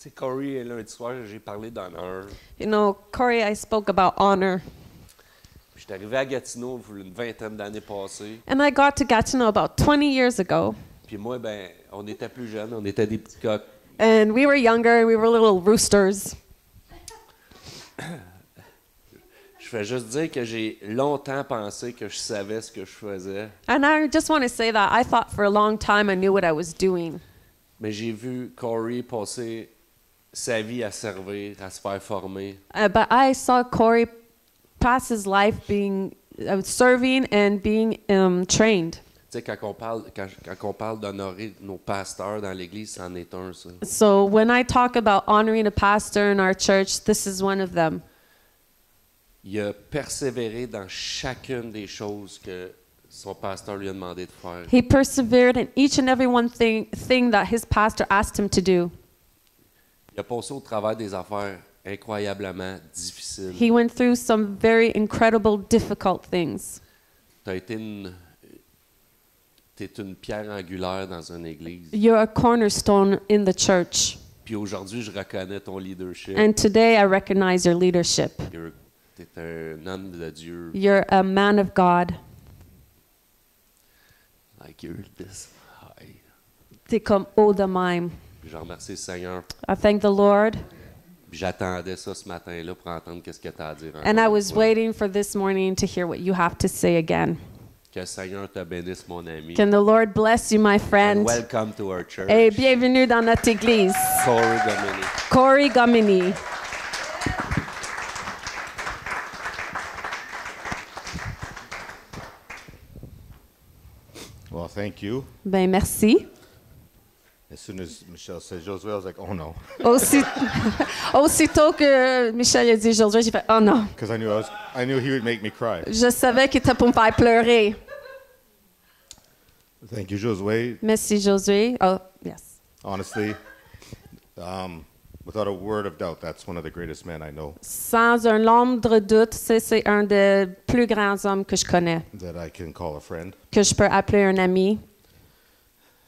sais, Corey, lundi soir, j'ai parlé d'honneur. You know, Corey, I spoke about honor. Puis j'étais arrivé à Gatineau une vingtaine d'années passées. And I got to Gatineau about 20 years ago. Puis moi, ben, on était plus jeunes, on était des petits coqs. And we were younger, we were little roosters. Je fais juste dire que j'ai longtemps pensé que je savais ce que je faisais. And I just want to say that I thought for a long time I knew what I was doing. Mais j'ai vu Corey passer sa vie à servir, à se faire former. But I saw Corey pass his life being serving and being trained. Tu sais, quand on parle d'honorer nos pasteurs dans l'Église, c'en est un, ça. So when I talk about honoring a pastor in our church, this is one of them. Il a persévéré dans chacune des choses que son pasteur lui a demandé de faire. He persevered in each and every one thing that his pastor asked him to do. Il a passé au travers des affaires incroyablement difficiles. He went through some very incredible, difficult things. T'es une pierre angulaire dans une église. You're a cornerstone in the church. Puis aujourd'hui, je reconnais ton leadership. And today I recognize your leadership. T'es un homme de Dieu. You're a man of God. Like you're this high. T'es comme haut de même. Puis je remercie le Seigneur. I thank the Lord. Puis j'attendais ça ce matin-là pour entendre qu'est-ce que tu as à dire. And I encore was une fois. waiting for this morning to hear what you have to say again. Que le Seigneur te bénisse, mon ami. Can the Lord bless you, my And friend? welcome to our church. Et bienvenue dans notre église. Corey Dominic. Corey Gomini. Well, thank you. Ben merci. As soon as Michelle said Josué, I was like, oh no. Aussitôt que Michel a dit Josué, j'ai fait oh non. Because I knew he would make me cry. Je savais qu'il était pour me faire pleurer. Thank you, Josué. Merci Josué. Oh, yes. Honestly, without a word of doubt, that's one of the greatest men I know Sans un l'ombre de doute, c'est un des plus grands hommes que je connais, that I can call a friend. que je peux appeler un ami.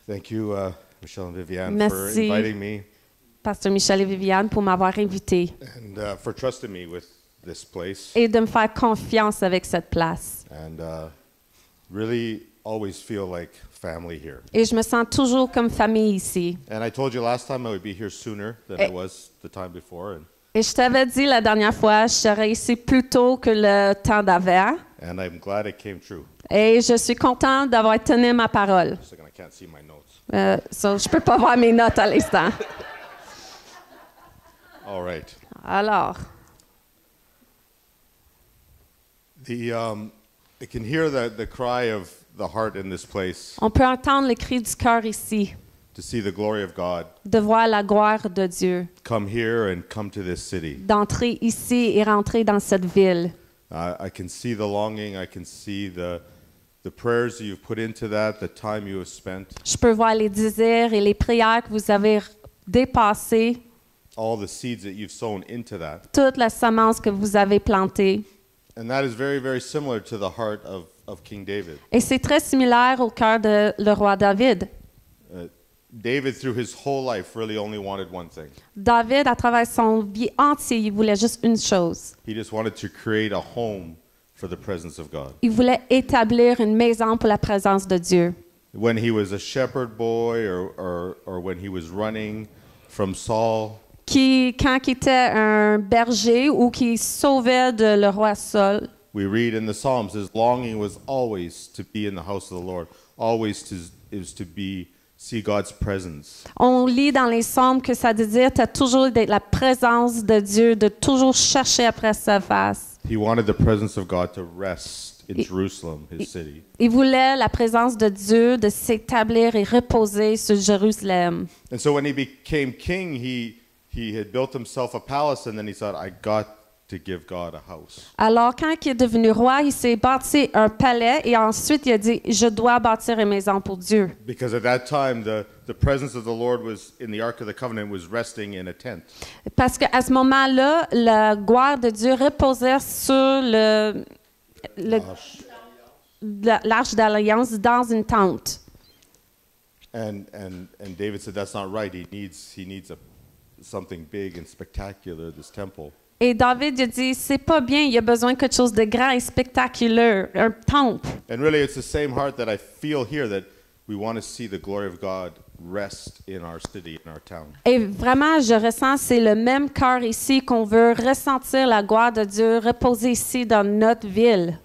Thank you, Michelle and Viviane, for Merci. inviting me Pasteur Michel et Viviane pour m'avoir invité and for trusting me with this place. et de me faire confiance avec cette place. And really always feel like family here. Et je me sens toujours comme famille ici. And I told you last time I would be here sooner than I was the time before. Et je t'avais dit la dernière fois, je serais ici plus tôt que le temps d'avant. And I'm glad it came true. Et je suis contente d'avoir tenu ma parole. Just like I can't see my notes. So, je peux pas voir mes notes à l'instant. All right. Alors, I can hear the cry of the heart in this place on peut entendre le cri du cœur ici, to see the glory of God de voir la gloire de Dieu, come here and come to this city. d'entrer ici et rentrer dans cette ville. I can see the longing. I can see the prayers that you've put into that, the time you have spent, Je peux voir les désirs et les prières que vous avez dépassées, all the seeds that you've sown into that. toute la semence que vous avez plantée. And that is very, very similar to the heart of King David. Et c'est très similaire au cœur de le roi David. David, through his whole life, really only wanted one thing. David, à travers son vie entière, il voulait juste une chose. He just wanted to create a home for the presence of God. Il voulait établir une maison pour la présence de Dieu. When he was a shepherd boy or when he was running from Saul, Quand il était un berger ou qui sauvait de le roi Saul, we read in the Psalms his longing was always to be in the house of the Lord, always to see God's presence. on lit dans les psaumes que ça désire toujours d'être la présence de Dieu, de toujours chercher après sa face. He wanted the presence of God to rest in Jerusalem, his city. Il voulait la présence de Dieu de s'établir et reposer sur Jérusalem. And so when he became king, he had built himself a palace, and then he thought, I got to give God a house. Alors, quand il est devenu roi, il s'est bâti un palais et ensuite il a dit, je dois bâtir une maison pour Dieu. Because at that time, the presence of the Lord was in the Ark of the Covenant was resting in a tent. Parce qu'à ce moment-là, la gloire de Dieu reposait sur l'arche d'alliance dans une tente. And David said that's not right. He needs something big and spectacular, this temple. Et David a dit, c'est pas bien, il y a besoin de quelque chose de grand et spectaculaire, un temple. And really, it's the same heart that I feel here, that we want to see the glory of God rest in our city, in our town. Et vraiment, je ressens, c'est le même cœur ici qu'on veut ressentir la gloire de Dieu reposer ici dans notre ville.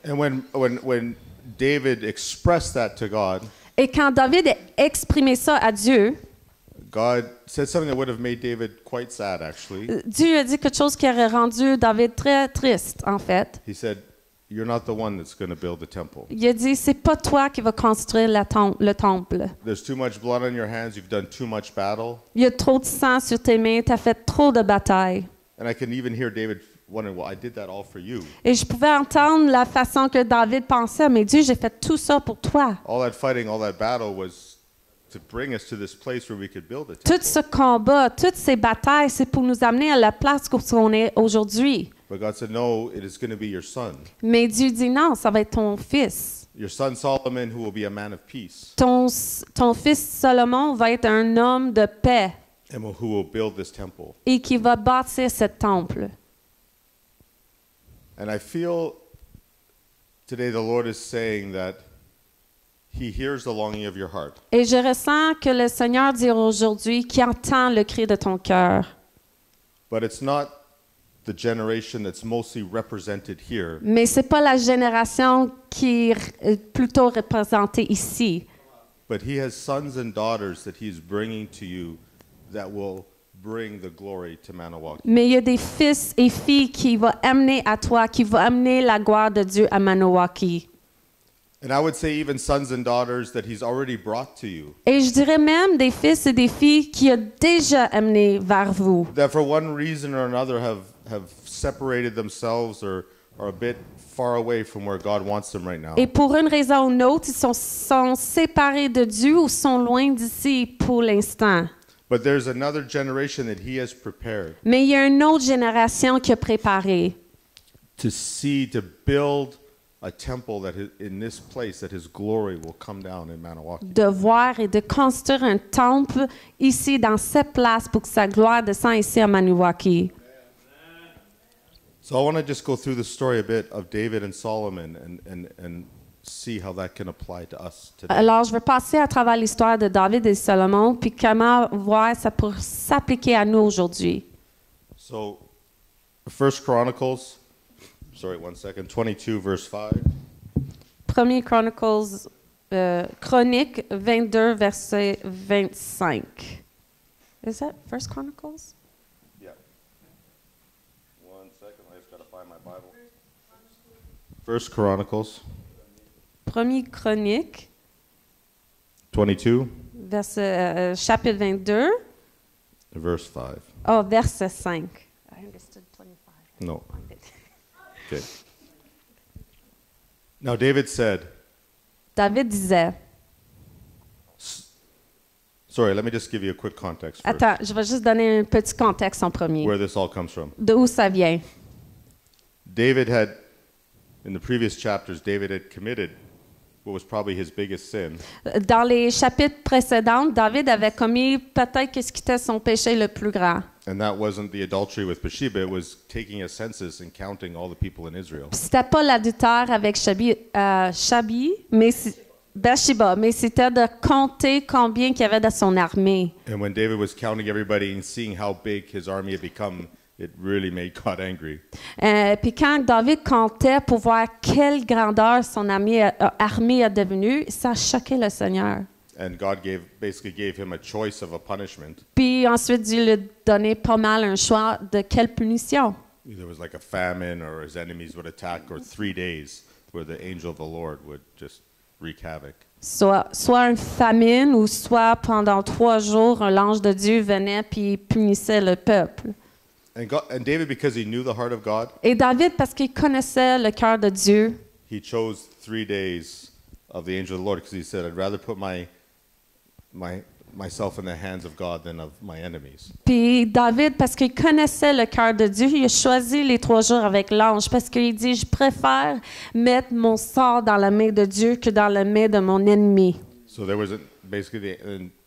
And when David expressed that to God, Et quand David a exprimé ça à Dieu, God said something that would have made David quite sad, actually. Dieu a dit quelque chose qui aurait rendu David très triste, en fait. He said, "You're not the one that's going to build the temple. Il a dit, c'est pas toi qui vas construire le temple. There's too much blood on your hands. You've done too much battle." Il y a trop de sang sur tes mains, tu as fait trop de batailles. And I can even hear David wondering, "Well, I did that all for you. Et je pouvais entendre la façon que David pensait, mais Dieu, j'ai fait tout ça pour toi. All that fighting, all that battle was to bring us to this place where we could build a temple." Tout ce combat, toutes ces batailles, c'est pour nous amener à la place où on est aujourd'hui. But God said, "No, it is going to be your son. Mais Dieu dit non, ça va être ton fils. Your son Solomon, who will be a man of peace, Ton fils Salomon va être un homme de paix and who will build this temple." et qui va bâtir ce temple. And I feel today the Lord is saying that He hears the longing of your heart. Et je ressens que le Seigneur dit aujourd'hui qu'il entend le cri de ton cœur. But it's not the generation that's mostly represented here. Mais c'est pas la génération qui est plutôt représentée ici. But He has sons and daughters that He's bringing to you that will bring the glory to Maniwaki. Mais il y a des fils et filles qui vont amener à toi, qui vont amener la gloire de Dieu à Maniwaki. And I would say even sons and daughters that He's already brought to you. Et je dirais même des fils et des filles qui a déjà amené vers vous. That for one reason or another have separated themselves or are a bit far away from where God wants them right now. Et pour une raison ou une autre, ils sont séparés de Dieu ou sont loin d'ici pour l'instant. But there's another generation that He has prepared Mais il y a une autre génération qui a préparé to build a temple that in this place that His glory will come down in Maniwaki. de voir et de construire un temple ici dans cette place pour que sa gloire descende ici à Maniwaki. So I want to just go through the story a bit of David and Solomon and see how that can apply to us today. Alors, je vais passer à travers l'histoire de David et Salomon, puis comment voir ça pour s'appliquer à nous aujourd'hui. So, 1 Chronicles, 22 verse 5. 1 Chronicles, Chronique 22, verset 25. Is that 1 Chronicles? Yeah. 1 second, I just got to find my Bible. 1 Chronicles 1 Chronique, 22 chapitre 22, verse 5. oh, verset 5. I understood 25. No. Okay. Now David said, David disait, sorry, let me just give you a quick context first, attends, je vais juste donner un petit contexte en premier. where this all comes from. D'où ça vient? David had, in the previous chapters, David had committed what was probably his biggest sin. Dans les chapitres précédents, David avait commis peut-être ce qui était son péché le plus grand. And that wasn't the adultery with Bathsheba, it was taking a census and counting all the people in Israel. C'était pas l'adultère avec Bathsheba, mais c'était de compter combien qu'il y avait dans son armée. And when David was counting everybody and seeing how big his army had become, it really made God angry. Puis quand David comptait pour voir quelle grandeur son armée a devenue, ça a choqué le Seigneur. And God basically gave him a choice of a punishment. Puis ensuite, Dieu lui donnait pas mal un choix de quelle punition. There was like a famine, or his enemies would attack, or 3 days where the angel of the Lord would just wreak havoc. Soit une famine ou soit pendant 3 jours, l'ange de Dieu venait puis punissait le peuple. And David, because he knew the heart of God, Et David, parce qu'il connaissait le cœur de Dieu, he chose 3 days of the angel of the Lord because he said, I'd rather put myself in the hands of God than of my enemies. puis David, parce qu'il connaissait le cœur de Dieu, il a choisi les 3 jours avec l'ange parce qu'il dit, je préfère mettre mon sort dans la main de Dieu que dans la main de mon ennemi. So there was basically,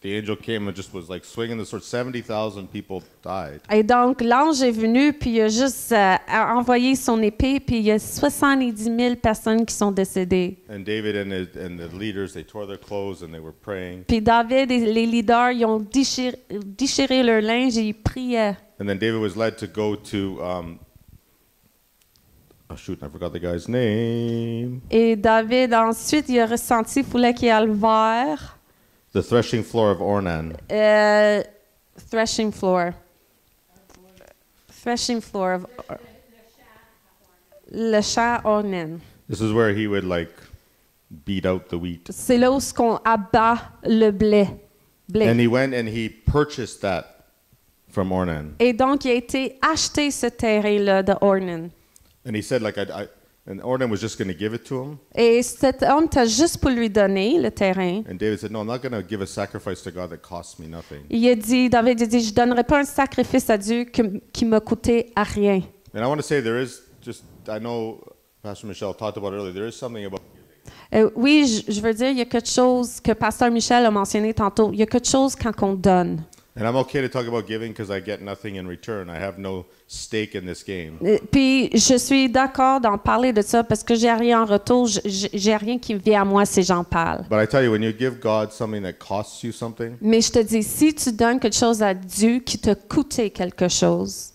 the angel came and just was like swinging the sword. 70,000 people died. Et donc, l'ange est venu, puis il a juste envoyé son épée, puis il y a 70 000 personnes qui sont décédées. And David and the leaders, they tore their clothes and they were praying. Puis David et les leaders, ils ont déchiré leur linge et ils priaient. And then David was led to go to, oh shoot, I forgot the guy's name. Et David, ensuite, il a ressenti qu'il fallait qu'il aille vers The threshing floor of Ornan. threshing floor. Threshing floor of le champ Ornan. This is where he would like beat out the wheat. C'est là où on abat le blé. And he went and he purchased that from Ornan. Et donc, il a été acheté ce terrain-là de Ornan. And he said, like, and Ornan was just going to give it to him. Et cet homme t'a juste pour lui donner le terrain. And David said, no, I'm not going to give a sacrifice to God that costs me nothing. David a dit, je donnerai pas un sacrifice à Dieu qui m'a coûté à rien. And I want to say there is just, I know Pastor Michelle talked about it earlier, there is something about Oui, je veux dire, il y a quelque chose que Pasteur Michel a mentionné tantôt. Il y a quelque chose quand on donne. And I'm okay to talk about giving because I get nothing in return. I have no stake in this game. Puis je suis d'accord d'en parler de ça parce que j'ai rien en retour, j'ai rien qui me vient à moi si j'en parle. But I tell you, when you give God something that costs you something, Mais je te dis, si tu donnes quelque chose à Dieu qui t'a coûté quelque chose,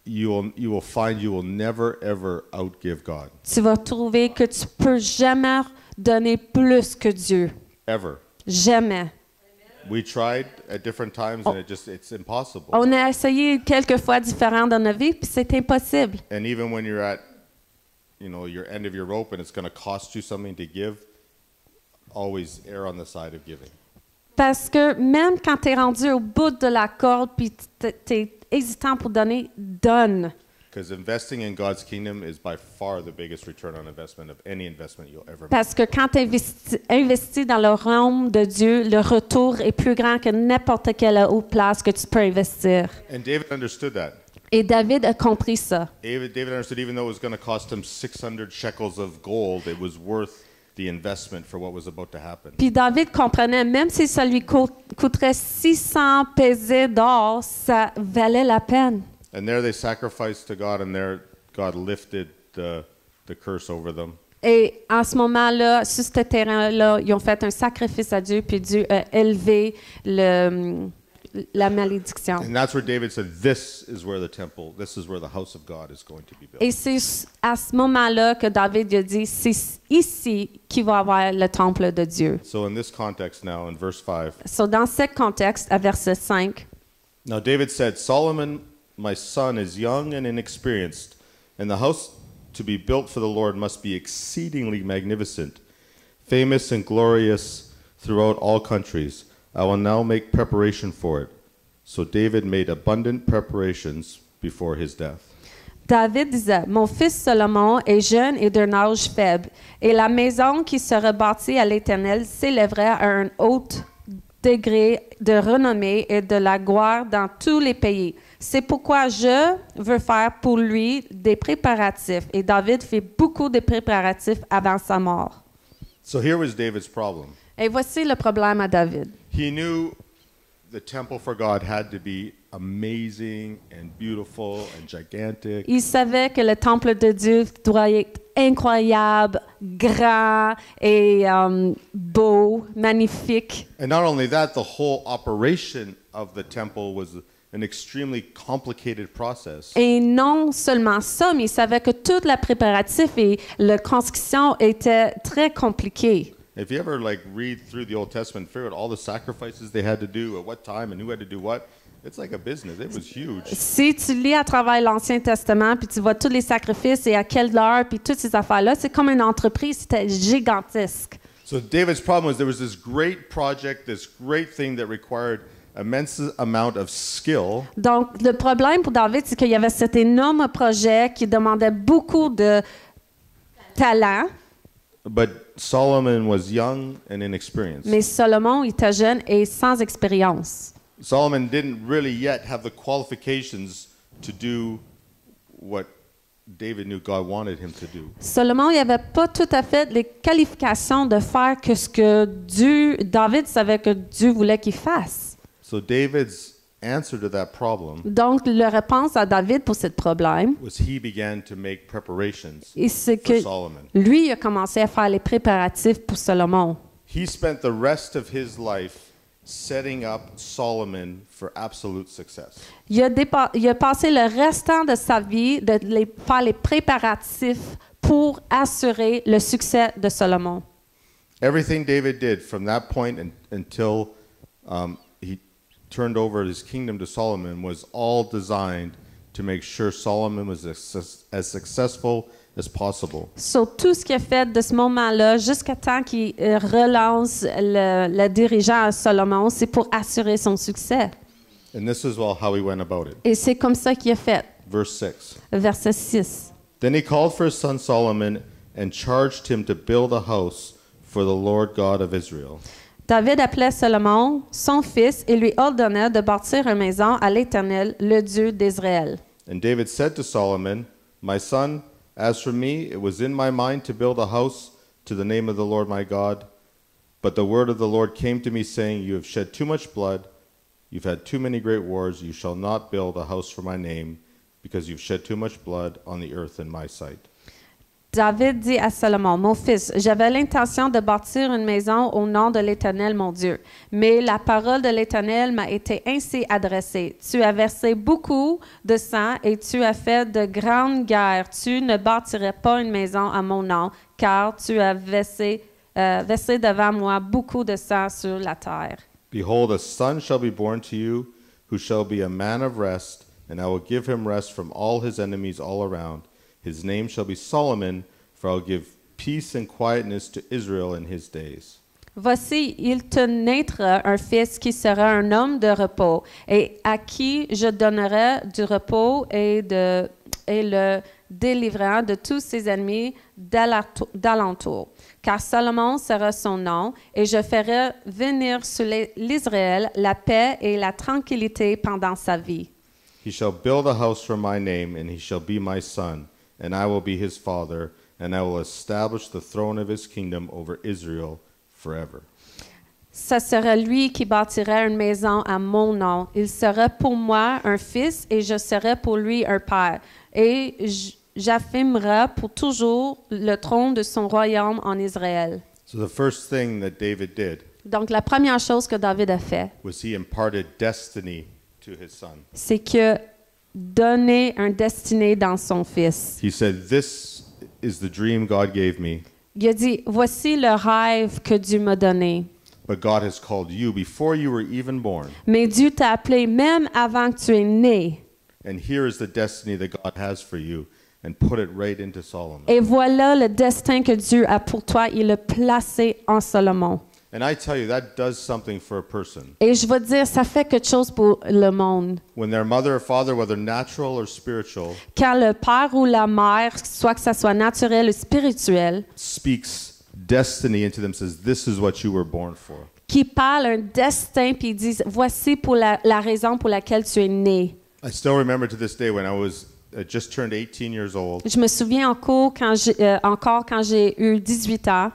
you will find you will never ever outgive God. tu vas trouver que tu peux jamais donner plus que Dieu. Ever. Jamais. We tried at different times and it's impossible. On a essayé quelques fois différents dans notre vie, puis c'est impossible. And even when you're at, your end of your rope and it's going to cost you something to give, always err on the side of giving. Parce que même quand tu es rendu au bout de la corde, puis tu es hésitant pour donner, donne. Because investing in God's kingdom is by far the biggest return on investment of any investment you'll ever make. Parce que quand tu investis dans le royaume de Dieu, le retour est plus grand que n'importe quelle autre place que tu peux investir. And David understood that. Et David a compris ça. David understood even though it was going to cost him 600 shekels of gold, it was worth the investment for what was about to happen. Puis David comprenait, même si ça lui coûterait 600 pesées d'or, ça valait la peine. And there they sacrificed to God, and there God lifted the curse over them. Et en ce moment-là, sur ce terrain-là, ils ont fait un sacrifice à Dieu, puis Dieu a élevé la malédiction. And that's where David said, this is where the house of God is going to be built. Et c'est à ce moment-là que David a dit, c'est ici qu'il va y avoir le temple de Dieu. So in this context now, in verse 5. So dans ce contexte, à verset 5, Now David said, Solomon, my son, is young and inexperienced, and the house to be built for the Lord must be exceedingly magnificent, famous and glorious throughout all countries. I will now make preparation for it. So David made abundant preparations before his death. David disait, mon fils Salomon est jeune et d'un âge faible, et la maison qui sera bâtie à l'Éternel s'élèverait à un haut degré de renommée et de la gloire dans tous les pays. C'est pourquoi je veux faire pour lui des préparatifs. Et David fait beaucoup de préparatifs avant sa mort. So here was David's problem. Et voici le problème à David. He knew the temple for God had to be amazing and beautiful and gigantic. Il savait que le temple de Dieu doit être incroyable, grand et beau, magnifique. And not only that, the whole operation of the temple was an extremely complicated process. Et non seulement ça, mais il savait que tout le préparatif et la construction étaient très compliqués. If you ever read through the Old Testament, figure out all the sacrifices they had to do at what time and who had to do what, it's like a business. It was huge. Si tu lis à travers l'Ancien Testament, puis tu vois tous les sacrifices et à quelle heure, puis toutes ces affaires-là, c'est comme une entreprise, c'était gigantesque. So David's problem was there was this great project, this great thing that required immense amount of skill. Donc, le problème pour David, c'est qu'il y avait cet énorme projet qui demandait beaucoup de talent. But Solomon was young and inexperienced. Mais Salomon était jeune et sans expérience. Solomon didn't really yet have the qualifications to do what David knew God wanted him to do. Salomon, il n'avait pas tout à fait les qualifications de faire que ce que David savait que Dieu voulait qu'il fasse. So David's answer to that problem Donc, la réponse à David pour ce problème, was he began to make preparations et c'est for que Solomon. lui il a commencé à faire les préparatifs pour Salomon. He spent the rest of his life setting up Solomon for absolute success. Il a passé le restant de sa vie de faire les préparatifs pour assurer le succès de Salomon. Everything David did from that point until he turned over his kingdom to Solomon was all designed to make sure Solomon was as successful as possible. Sur tout ce qu'il a fait de ce moment-là jusqu'à temps qu'il relance le dirigeant à Salomon, c'est pour assurer son succès. And this is how he went about it. Et c'est comme ça qu'il a fait. Verse 6. Verset 6. Then he called for his son Solomon and charged him to build a house for the Lord God of Israel. David appelait Salomon, son fils, et lui ordonna de bâtir une maison à l'Éternel, le Dieu d'Israël. And David said to Solomon, "My son, as for me, it was in my mind to build a house to the name of the Lord my God. But the word of the Lord came to me, saying, You have shed too much blood. You've had too many great wars. You shall not build a house for my name, because you've shed too much blood on the earth in my sight." David dit à Salomon, mon fils, j'avais l'intention de bâtir une maison au nom de l'Éternel, mon Dieu. Mais la parole de l'Éternel m'a été ainsi adressée. Tu as versé beaucoup de sang et tu as fait de grandes guerres. Tu ne bâtirais pas une maison à mon nom, car tu as versé devant moi beaucoup de sang sur la terre. Behold, a son shall be born to you, who shall be a man of rest, and I will give him rest from all his enemies all around. His name shall be Solomon, for I will give peace and quietness to Israel in his days. Voici, il te naîtra un fils qui sera un homme de repos, et à qui je donnerai du repos et le délivrant de tous ses ennemis d'alentour. Car Salomon sera son nom, et je ferai venir sur l'Israël la paix et la tranquillité pendant sa vie. He shall build a house for my name, and he shall be my son, and I will be his father, and I will establish the throne of his kingdom over Israel forever. Ce sera lui qui bâtira une maison à mon nom. Il sera pour moi un fils et je serai pour lui un père. Et j'affirmerai pour toujours le trône de son royaume en Israël. So the first thing that David did Donc la première chose que David a fait, was he imparted destiny to his son. c'est que donner un destiné dans son fils. He said, "This is the dream God gave me, Il a dit, voici le rêve que Dieu m'a donné. but God has called you before you were even born. Mais Dieu t'a appelé même avant que tu es né. And here is the destiny that God has for you," and put it right into Solomon. Et voilà le destin que Dieu a pour toi. Il l'a placé en Salomon. And I tell you, that does something for a person. Et je vais te dire, ça fait quelque chose pour le monde. When their mother or father, whether natural or spiritual, Quand le père ou la mère, soit que ça soit naturel ou spirituel, speaks destiny into them, says, "This is what you were born for." qui parle un destin puis ils disent, voici pour la raison pour laquelle tu es né. I still remember to this day when I was just turned 18 years old, Je me souviens encore quand j'ai eu 18 ans.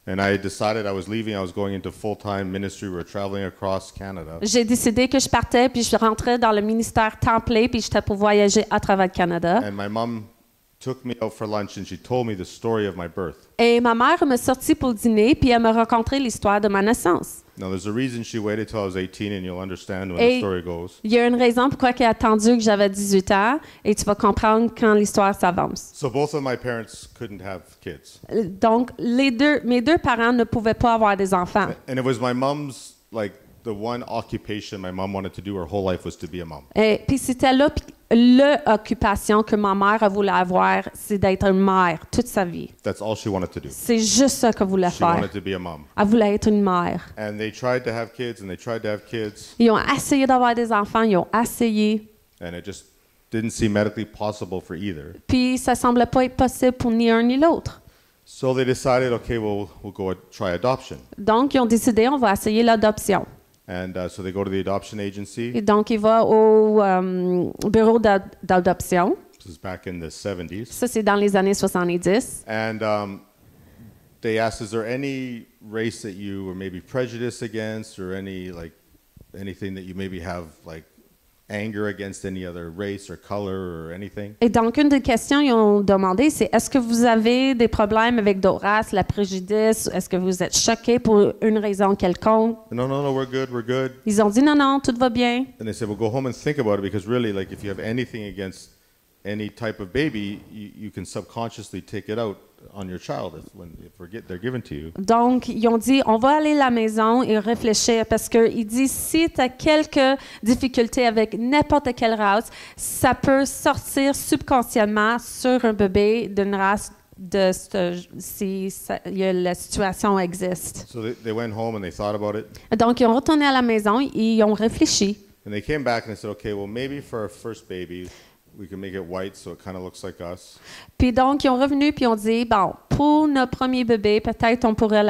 and I decided I was leaving. I was going into full-time ministry. We were traveling across Canada. J'ai décidé que je partais puis je rentrais dans le ministère temps plein puis j'étais pour voyager à travers le Canada. And my mom took me out for lunch, and she told me the story of my birth. Et ma mère m'a sorti pour le dîner puis elle m'a raconté l'histoire de ma naissance. Now, there's a reason she waited till I was 18, and you'll understand when Et the story goes. il y a une raison pourquoi elle a attendu que j'avais 18 ans et tu vas comprendre quand l'histoire s'avance. So both of my parents couldn't have kids. Donc, mes deux parents ne pouvaient pas avoir des enfants. And it was my mom's, like, the one occupation my mom wanted to do her whole life was to be a mom. Et puis c'était là l'occupation que ma mère a voulu avoir, c'est d'être une mère toute sa vie. That's all she wanted to do. C'est juste ça qu'elle voulait She faire. wanted to be a mom. Elle voulait être une mère. And they tried to have kids, and they tried to have kids, Ils ont essayé d'avoir des enfants, ils ont essayé. and it just didn't seem medically possible for either. Puis ça semblait pas être possible pour ni un ni l'autre. So they decided, okay, we'll go try adoption. Donc, ils ont décidé, on va essayer l'adoption. And so they go to the adoption agency. Et donc, il va au bureau d'adoption. This is back in the 70s. Ça, c'est dans les années 70. And they asked, is there any race that you were maybe prejudiced against, or anything that you maybe have like anger against any other race or color or anything? Et donc, une des questions qu'ils ont demandé, c'est est-ce que vous avez des problèmes avec d'autres races, la préjudice? Est-ce que vous êtes choqué pour une raison quelconque? No, we're good, we're good. Ils ont dit non, tout va bien. And they said, well, go home and think about it, because really, like, if you have anything against any type of baby, you can subconsciously take it out on your child they're given to you. Donc, ils ont dit, on va aller à la maison et réfléchir, parce qu'il dit, si tu as quelques difficultés avec n'importe quelle race, ça peut sortir subconsciemment sur un bébé d'une race si la situation existe. So they went home and they thought about it. Donc, ils ont retourné à la maison et ils ont réfléchi. And they came back and they said, okay, well, maybe for our first baby, we can make it white so it kind of looks like us. Puis donc, ils ont revenu puis ont dit, bon, pour notre premier bébé, peut-être on pourrait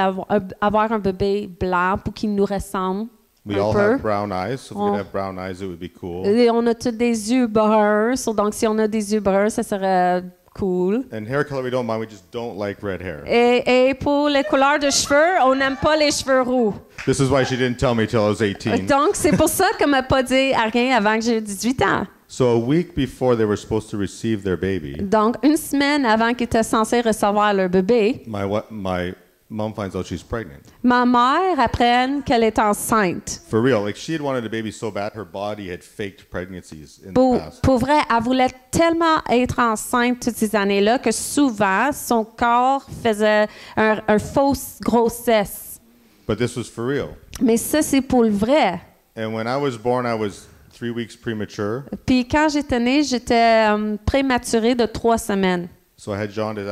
avoir un bébé blanc pour qu'il nous ressemble We un all peu. have brown eyes, so if we could have brown eyes, it would be cool. Et on a tous des yeux bruns, donc si on a des yeux bruns, ça serait cool. And hair color, we don't mind, we just don't like red hair. Et pour les couleurs de cheveux, on n'aime pas les cheveux roux. This is why she didn't tell me till I was 18. Donc, c'est pour ça qu'elle m'a pas dit à rien avant que j'ai 18 ans. So a week before they were supposed to receive their baby, Donc, une semaine avant qu'ils étaient censés recevoir leur bébé, my mom finds out she's pregnant. ma mère apprend qu'elle est enceinte. For real, like, she had wanted a baby so bad, her body had faked pregnancies in the past. Pour vrai, elle voulait tellement être enceinte toutes ces années-là que souvent, son corps faisait un fausse grossesse. But this was for real. Mais ça, c'est pour le vrai. And when I was born, I was 3 weeks premature. Puis quand j'étais née, j'étais prématurée de 3 semaines. So I had jaundice.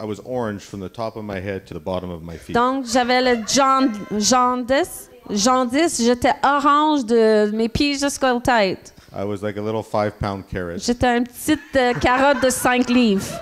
I was orange from the top of my head to the bottom of my feet. Donc, j'avais le jaundice. J'étais orange de mes pieds jusqu'aux têtes. I was like a little 5-pound carrot. J'étais une petite carotte de 5 livres.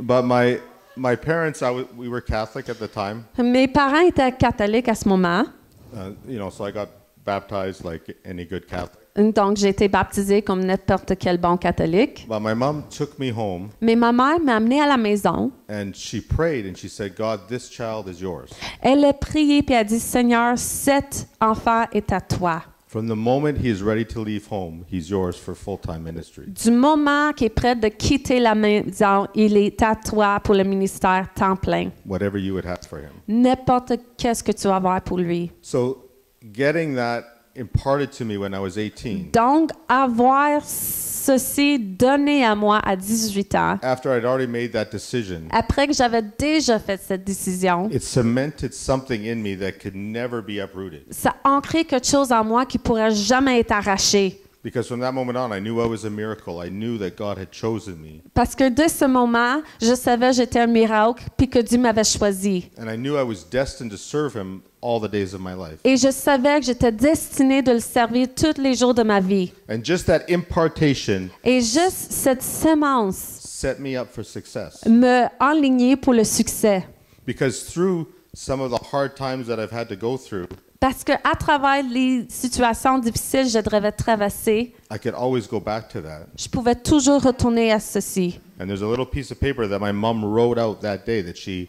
But my parents, we were Catholic at the time. Mes parents étaient catholiques à ce moment. So I got baptized like any good Catholic. Donc, j'ai été baptisée comme n'importe quel bon catholique. But my mom took me home. Mais ma mère m'a amenée à la maison. And she prayed and she said, God, this child is yours. Elle a prié puis a dit, Seigneur, cet enfant est à toi. From the moment he is ready to leave home, he's yours for full-time ministry. Du moment qu'il est prêt de quitter la maison, il est à toi pour le ministère temps plein. Whatever you would have for him. N'importe qu'est-ce que tu vas avoir pour lui. So getting that imparted to me when I was 18. Donc, avoir ceci donné à moi à 18 ans, After I'd already made that decision, après que j'avais déjà fait cette décision, it cemented something in me that could never be uprooted. ça a ancré quelque chose en moi qui pourrait jamais être arraché. Because from that moment on, I knew I was a miracle. I knew that God had chosen me. Parce que de ce moment, je savais que j'étais un miracle puis que Dieu m'avait choisi. And I knew I was destined to serve him all the days of my life. Et je savais que j'étais destinée de le servir tous les jours de ma vie. And just that impartation Et juste cette sémence set me up for success. me enlignait pour le succès. Because through some of the hard times that I've had to go through, Parce que à travers les situations difficiles que je devais traverser, I could always go back to that. je pouvais toujours retourner à ceci. And there's a little piece of paper that my mom wrote out that day that she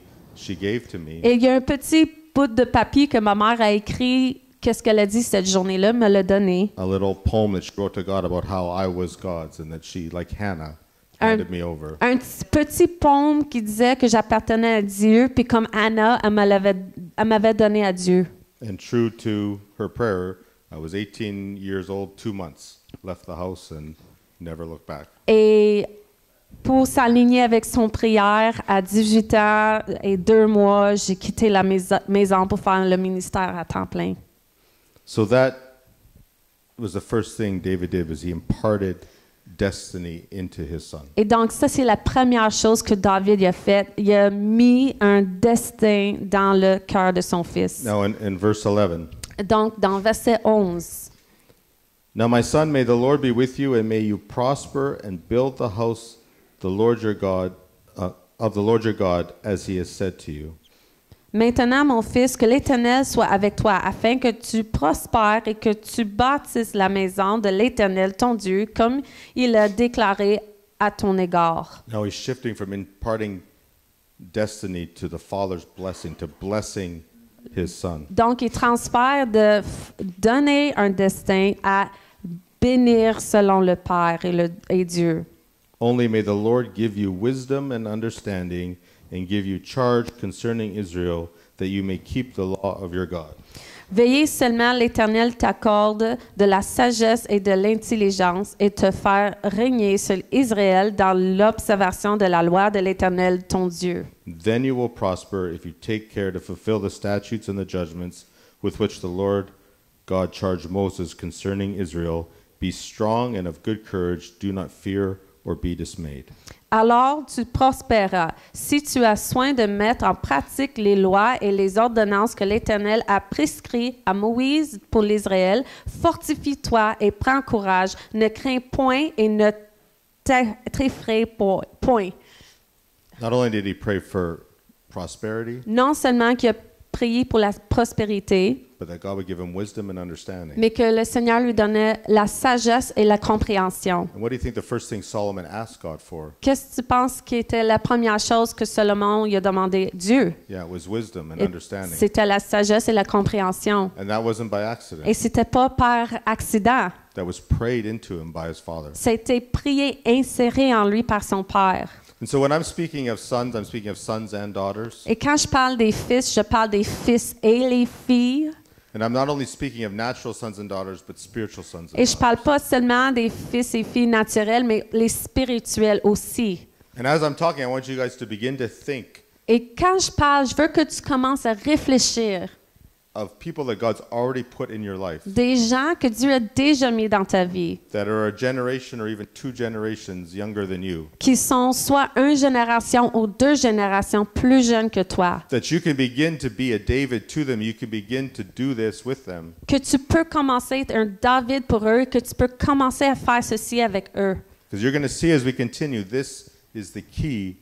gave to me. Et il y a un petit bout de papier que ma mère a écrit. Qu'est-ce qu'elle a dit cette journée-là? Me l'a donné. A little poem that she wrote to God about how I was God's and that she, like Hannah, handed me over. Un petit poème qui disait que j'appartenais à Dieu, puis comme Anna, elle m'avait donné à Dieu. And true to her prayer, I was 18 years old, 2 months, left the house and never looked back. Et pour s'aligner avec son prière, à 18 ans et 2 mois, j'ai quitté la maison pour faire le ministère à temps plein. So that was the first thing David did, was he imparted destiny into his son. Et donc, ça, c'est la première chose que David a faite. Il a mis un destin dans le cœur de son fils. Now in verse 11, Donc, dans verset 11, now my son, may the Lord be with you, and may you prosper and build the house the Lord your God of the Lord your God, as he has said to you. Maintenant, mon fils, que l'Éternel soit avec toi, afin que tu prospères et que tu bâtisses la maison de l'Éternel, ton Dieu, comme il a déclaré à ton égard. Now he's shifting from imparting destiny to the father's blessing, to blessing his son. Donc, il transfère de donner un destin à bénir selon le Père et Dieu. Only may the Lord give you wisdom and understanding and give you charge concerning Israel, that you may keep the law of your God. Veillez seulement, l'Éternel t'accorde de la sagesse et de l'intelligence et te faire régner sur Israël dans l'observation de la loi de l'Éternel, ton Dieu. Then you will prosper if you take care to fulfill the statutes and the judgments with which the Lord God charged Moses concerning Israel. Be strong and of good courage, do not fear or be dismayed. Alors tu prospéreras, si tu as soin de mettre en pratique les lois et les ordonnances que l'Éternel a prescrites à Moïse pour l'Israël. Fortifie-toi et prends courage, ne crains point et ne t'effraie point. Not only did he pray for prosperity, Non seulement qu'il a prié pour la prospérité, but that God would give him wisdom and understanding. mais que le Seigneur lui donnait la sagesse et la compréhension. And what do you think the first thing Solomon asked God for? Qu'est-ce que tu penses qui était la première chose que Salomon lui a demandé? Dieu. Yeah, it was wisdom and Et understanding. c'était la sagesse et la compréhension. And that wasn't by accident. Et c'était pas par accident. That was prayed into him by his father. Ça a été prié, inséré en lui par son père. And so when I'm speaking of sons, I'm speaking of sons and daughters. Et quand je parle des fils, je parle des fils et les filles. And I'm not only speaking of natural sons and daughters, but spiritual sons and Et je parle daughters. pas seulement des fils et filles naturels, mais les spirituels aussi. And as I'm talking, I want you guys to begin to think Et quand je parle, je veux que tu commences à réfléchir of people that God's already put in your life des gens que Dieu a déjà mis dans ta vie, that are a generation or even 2 generations younger than you, qui sont soit une génération ou 2 générations plus jeunes que toi, that you can begin to be a David to them. You can begin to do this with them. que tu peux commencer à être un David pour eux, que tu peux commencer à faire ceci avec eux. Because you're going to see as we continue, this is the key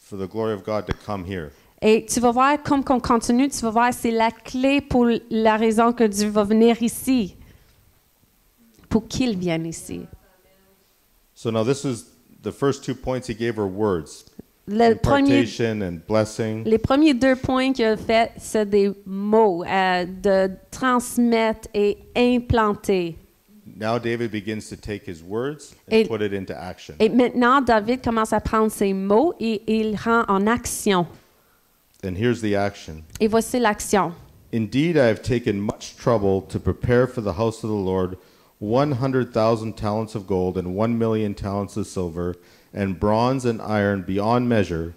for the glory of God to come here. Et tu vas voir, comme qu'on continue, tu vas voir, c'est la clé pour la raison que Dieu va venir ici, pour qu'il vienne ici. So now this is the first 2 points he gave are words. Le premier, Impartation and blessing. les premiers 2 points qu'il a fait, c'est des mots, de transmettre et implanter. Now David begins to take his words and Et- put it into action. Et maintenant, David commence à prendre ses mots et il rend en action. And here's the action. Et voici l'action. Indeed, I have taken much trouble to prepare for the house of the Lord 100,000 talents of gold and 1,000,000 talents of silver and bronze and iron beyond measure.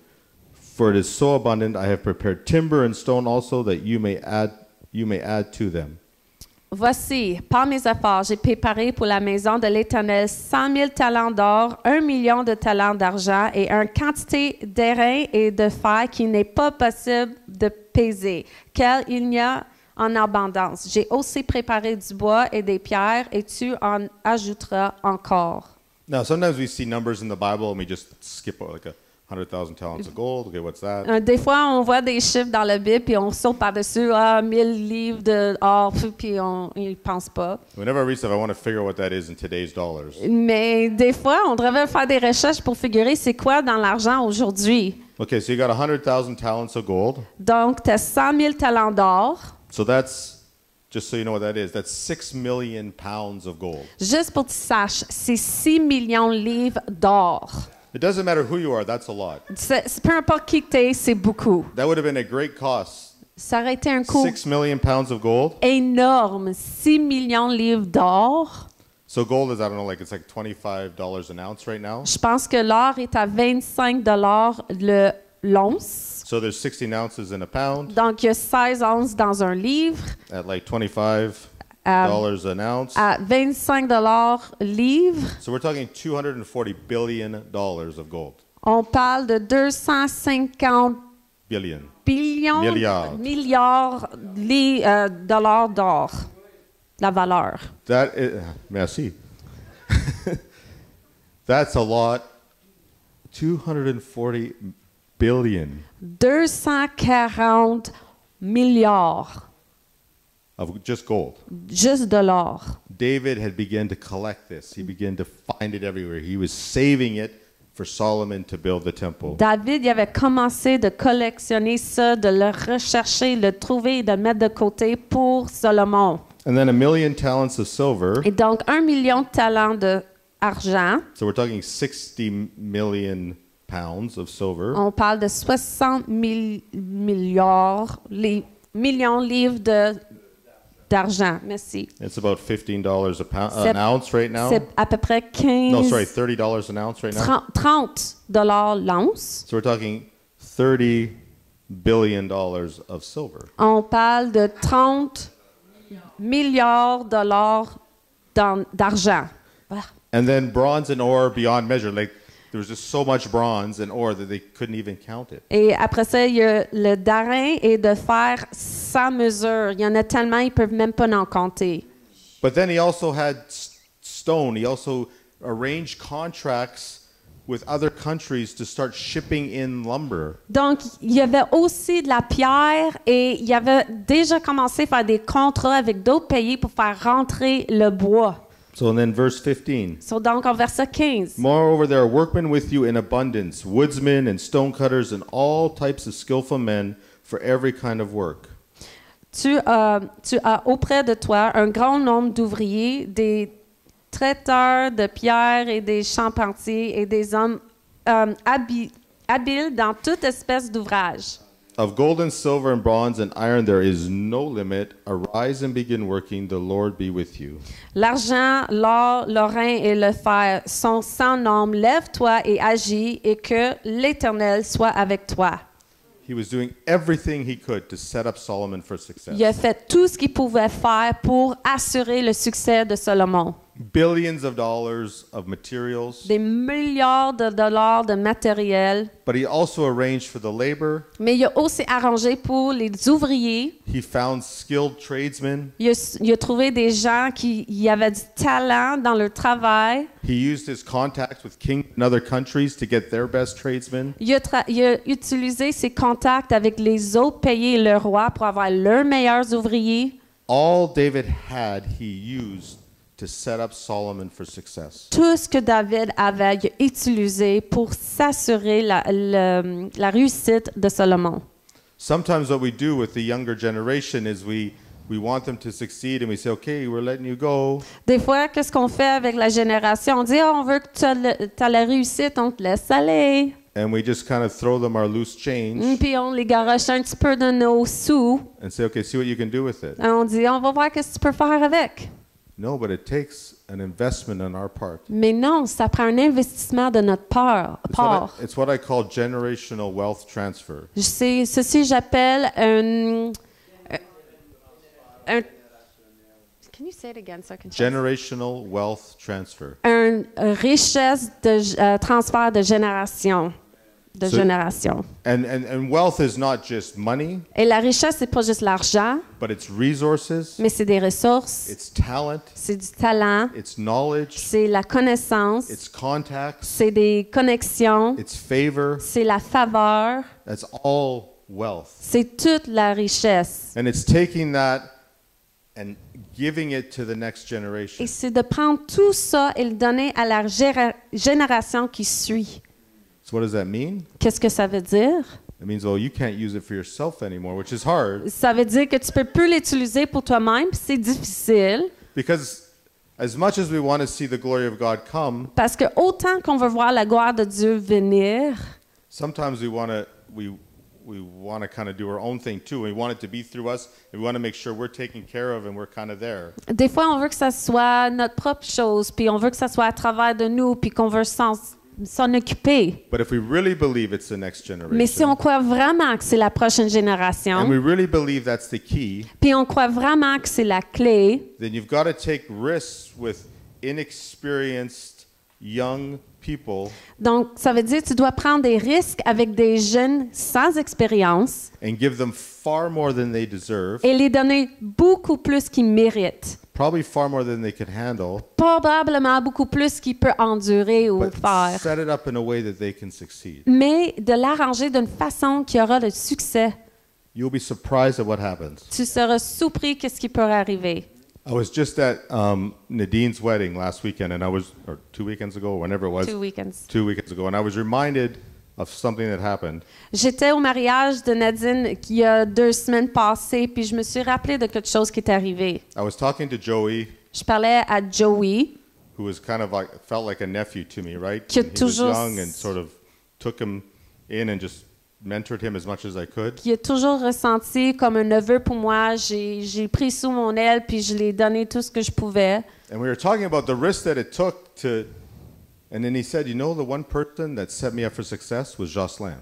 For it is so abundant, I have prepared timber and stone also that you may add to them. Voici, par mes efforts, j'ai préparé pour la maison de l'Éternel 100 000 talents d'or, 1 million de talents d'argent et une quantité d'airain et de fer qui n'est pas possible de peser, car il y a en abondance. J'ai aussi préparé du bois et des pierres et tu en ajouteras encore. Now, sometimes we see numbers in the Bible and we just skip like 100,000 talents of gold. Okay, what's that? Des fois, on voit des chiffres dans la Bible puis on saute par-dessus, 1000 livres d'or, puis on n'y pense pas. Whenever I read stuff, I want to figure out what that is in today's dollars. Mais des fois, on devrait faire des recherches pour figurer c'est quoi dans l'argent aujourd'hui. Okay, so you got 100,000 talents of gold. Donc, tu as 100 000 talents d'or. So that's, just so you know what that is, that's 6 million pounds of gold. Juste pour que tu saches, c'est 6 millions de livres d'or. It doesn't matter who you are, that's a lot. Peu importe qui tu es, c'est beaucoup. That would have been a great cost. Ça aurait été un coût 6 million pounds of gold. énorme. 6 millions de livres d'or. So gold is, I don't know, like it's like $25 an ounce right now. Je pense que l'or est à 25 $ l'once. So there's 16 ounces in a pound Donc, il y a 16 onces dans un livre. at like $25 an ounce. À 25 $ livre. So we're talking $240 billion of gold. On parle de 250 Billion. billions, Milliards. milliards dollars d'or. La valeur. That is, merci. That's a lot. $240 billion 240 milliards, of just gold. juste de l'or. David had begun to collect this. He began to find it everywhere. He was saving it for Solomon to build the temple. David il avait commencé de collectionner ça, de le rechercher, le trouver et de le mettre de côté pour Salomon. And then 1,000,000 talents of silver. Et donc, 1 million de talents d'argent. So we're talking 60 million pounds of silver. On parle de 60 milliards, millions de livres d'argent. Merci. It's about $15 C'est- an ounce right now. C'est à peu près 15, No, sorry, $30 an ounce right now. 30 dollars l'once. So we're talking $30 billion of silver. On parle de 30 milliards de dollars d'argent. Ah. And then bronze and ore beyond measure. Like there was just so much bronze and ore that they couldn't even count it. Et après ça, il y a le darin et de fer sans mesure. Il y en a tellement, ils ne peuvent même pas en compter. But then he also had stone. He also arranged contracts with other countries to start shipping in lumber. Donc, il y avait aussi de la pierre et il avait déjà commencé à faire des contrats avec d'autres pays pour faire rentrer le bois. So and then verse 15. Donc, en verset 15. Moreover, there are workmen with you in abundance, woodsmen and stonecutters and all types of skillful men for every kind of work. Tu as auprès de toi un grand nombre d'ouvriers, des traiteurs de pierre et des charpentiers et des hommes habiles dans toute espèce d'ouvrage. Of gold and silver and bronze and iron there is no limit. Arise and begin working. The Lord be with you. L'argent, l'or, l'orin et le fer sont sans nombre. Lève-toi et agis, et que l'Éternel soit avec toi. He was doing everything he could to set up Solomon for success. Il a fait tout ce qu'il pouvait faire pour assurer le succès de Salomon. Billions of dollars of materials. Des milliards de dollars de matériel. But he also arranged for the labor. Mais il a aussi arrangé pour les ouvriers. He found skilled tradesmen. Il a trouvé des gens qui avaient du talent dans leur travail. He used his contacts with kings in other countries to get their best tradesmen. Il a utilisé ses contacts avec les autres pays et le roi pour avoir leurs meilleurs ouvriers. All David had, he used to set up Solomon for success. Tout ce que David avait, il a utilisé pour s'assurer la réussite de Salomon. Sometimes what we do with the younger generation is we want them to succeed and we say, okay, we're letting you go. Des fois, qu'est-ce qu'on fait avec la génération? On dit, on veut que tu aies la réussite, on te laisse aller. And we just kind of throw them our loose change Puis on les garoche un petit peu de nos sous. and say, okay, see what you can do with it. Et on dit, on va voir ce que tu peux faire avec. No, but it takes an investment on our part. Mais non, ça prend un investissement de notre part. It's what I call generational wealth transfer. Ceci, j'appelle un... Can you say it again so I can Generational wealth transfer. Une richesse de transfert de génération. Génération. And wealth is not just money, Et la richesse, c'est pas juste l'argent, but it's resources, mais c'est des ressources, it's talent, c'est du talent, it's knowledge, c'est la connaissance, it's contacts, c'est des connexions, it's favor. c'est la faveur, That's all wealth. c'est toute la richesse. And it's taking that and giving it to the next generation. Et c'est de prendre tout ça et le donner à la génération qui suit. So what does that mean? Qu'est-ce que ça veut dire? It means, well, you can't use it for yourself anymore, which is hard Ça veut dire que tu peux plus l'utiliser pour toi-même, puis c'est difficile. because as much as we want to see the glory of God come, Parce que autant qu'on veut voir la gloire de Dieu venir, sometimes we want to kind of do our own thing too. We want it to be through us, and we want to make sure we're taken care of and we're kind of there. des fois on veut que ça soit notre propre chose, puis on veut que ça soit à travers de nous, puis qu'on veut s'en occuper. But if we really believe it's the next Mais si on generation, croit vraiment que c'est la prochaine and génération, we really believe that's the key, puis on croit vraiment que c'est la clé, then you've got to take risks with inexperienced young people Donc, ça veut dire que tu dois prendre des risques avec des jeunes sans expérience and give them far more than they deserve, et les donner beaucoup plus qu'ils méritent. probably far more than they can handle, Probablement beaucoup plus qu'ils peuvent endurer ou but faire. set it up in a way that they can succeed. Mais de l'arranger d'une façon qui aura le succès. You'll be surprised at what happens. Tu seras surpris qu'est-ce qui peut arriver. I was just at Nadine's wedding last weekend, and or 2 weekends ago, or whenever it was, 2 weekends. 2 weekends ago, and I was reminded of something that happened. J'étais au mariage de Nadine il y a 2 semaines passées, puis je me suis rappelé de quelque chose qui est arrivé. I was talking to Joey, Je parlais à Joey, who was kind of like, felt like a nephew to me, right? Qui a And he was toujours- young and sort of took him in and just mentored him as much as I could. qui a toujours ressenti comme un neveu pour moi. J'ai pris sous mon aile, puis je lui ai donné tout ce que je pouvais. And we were talking about the risk that it took to, and then he said, you know, the one person that set me up for success was Jocelyn.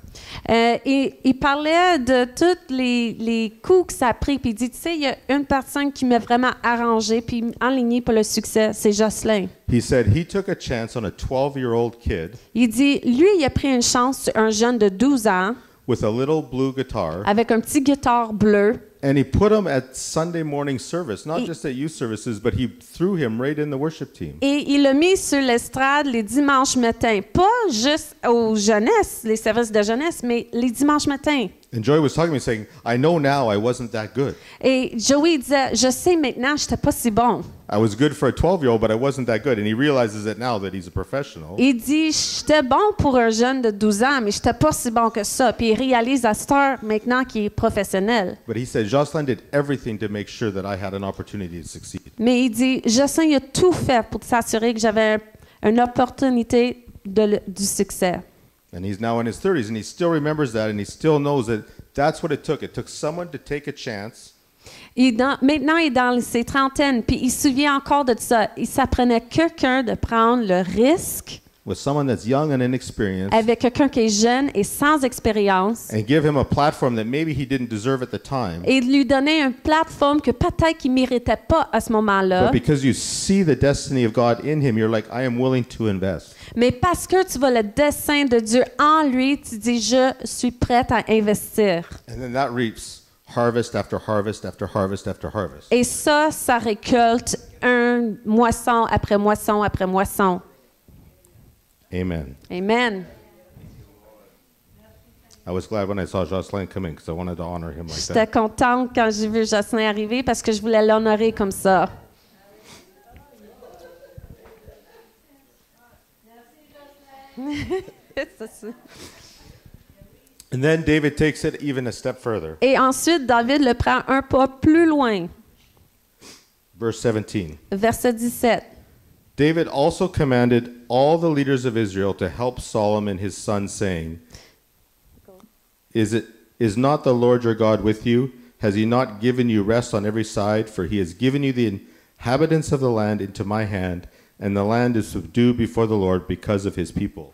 Et il parlait de tous les coups que ça a pris, puis il dit, tu sais, il y a une personne qui m'a vraiment arrangé, puis enligné pour le succès, c'est Jocelyn. He said he took a chance on a 12-year-old kid Il dit, lui, il a pris une chance sur un jeune de 12 ans, with a little blue guitar, avec un petit guitare bleu, and he put him at Sunday morning service, not just at youth services, but he threw him right in the worship team. et il l'a mis sur l'estrade les dimanches matins. Pas juste aux jeunesses, les services de jeunesse, mais les dimanches matins. And Joy was talking to me saying, I know now I wasn't that good. Et Joey disait, je sais maintenant, je n'étais pas si bon. I was good for a 12-year-old, but I wasn't that good. And he realizes it now that he's a professional. Il dit, j'étais bon pour un jeune de 12 ans, mais j'étais pas si bon que ça. Puis il réalise à cette heure maintenant qu'il est professionnel. But he said, Jocelyn did everything to make sure that I had an opportunity to succeed. Mais il dit, Justin, il a tout fait pour s'assurer que j'avais une opportunité du succès. And he's now in his 30s, and he still remembers that, and he still knows that that's what it took. It took someone to take a chance. Maintenant, il est dans ses trentaines, puis il se souvient encore de ça. Il s'apprenait quelqu'un de prendre le risque With someone that's young and inexperienced, avec quelqu'un qui est jeune et sans expérience and give him a platform that maybe he didn't deserve at the time. et de lui donner une plateforme que peut-être qu'il ne méritait pas à ce moment-là. But because you see the destiny of God in him, you're like, I am willing to invest. Mais parce que tu vois le dessein de Dieu en lui, tu dis, je suis prête à investir. And then that reaps harvest after harvest after harvest after harvest. Et ça récolte un moisson après moisson après moisson. Amen. Amen. I was glad when I saw Jocelyn come in because I wanted to honor him like J'étais that. contente quand j'ai vu Jocelyn arriver parce que je voulais l'honorer comme ça. C'est ça. And then David takes it even a step further. Et ensuite, David le prend un pas plus loin. Verse 17. Verset 17. David also commanded all the leaders of Israel to help Solomon his son, saying, Is not the Lord your God with you? Has he not given you rest on every side? For he has given you the inhabitants of the land into my hand, and the land is subdued before the Lord because of his people.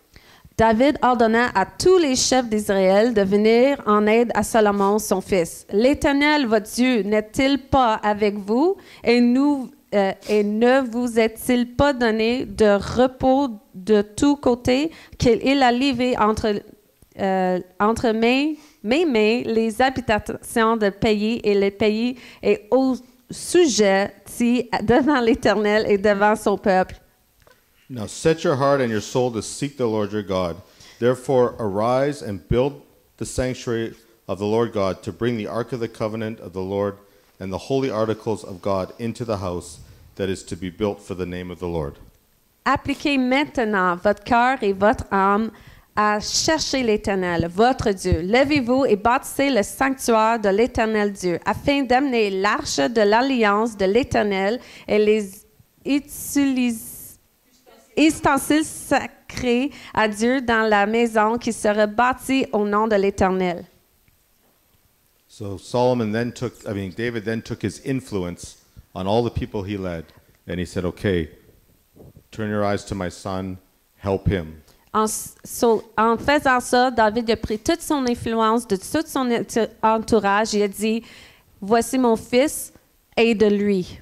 David ordonna à tous les chefs d'Israël de venir en aide à Salomon, son fils. L'Éternel, votre Dieu, n'est-il pas avec vous et ne vous est-il pas donné de repos de tous côtés qu'il a livré entre mes mains les habitations de pays et les pays et au sujet devant l'Éternel et devant son peuple. Now set your heart and your soul to seek the Lord your God. Therefore arise and build the sanctuary of the Lord God to bring the ark of the covenant of the Lord and the holy articles of God into the house that is to be built for the name of the Lord. Appliquez maintenant votre cœur et votre âme à chercher l'Éternel, votre Dieu. Levez-vous et bâtissez le sanctuaire de l'Éternel Dieu, afin d'amener l'arche de l'alliance de l'Éternel et les ustensiles sacrés à Dieu dans la maison qui sera bâtie au nom de l'Éternel. So David then took his influence on all the people he led, and he said, okay, turn your eyes to my son, help him. En faisant ça, David a pris toute son influence de tout son entourage et a dit, voici mon fils, aide-lui.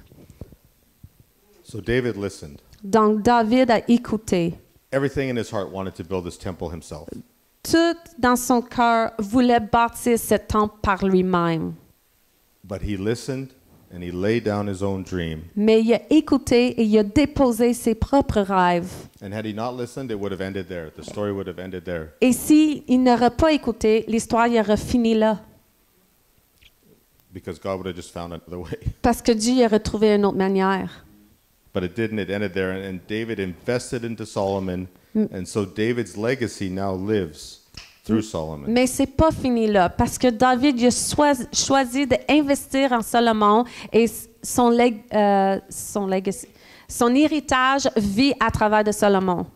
So David listened. Donc David a écouté. everything in his heart wanted to build this temple himself. Tout dans son cœur voulait bâtir ce temple par lui-même. But he listened and he laid down his own dream. Mais il a écouté et il a déposé ses propres rêves. And had he not listened, it would have ended there. The story would have ended there. Et s'il n'aurait pas écouté, l'histoire y aurait fini là. Because God would have just found another way. Parce que Dieu y aurait trouvé une autre manière. But it didn't. It ended there. And David invested into Solomon. And so David's legacy now lives through Solomon. Mais c'est pas fini là, parce que David il a choisi d'investir en Salomon et son legacy, son héritage vit à travers de Salomon.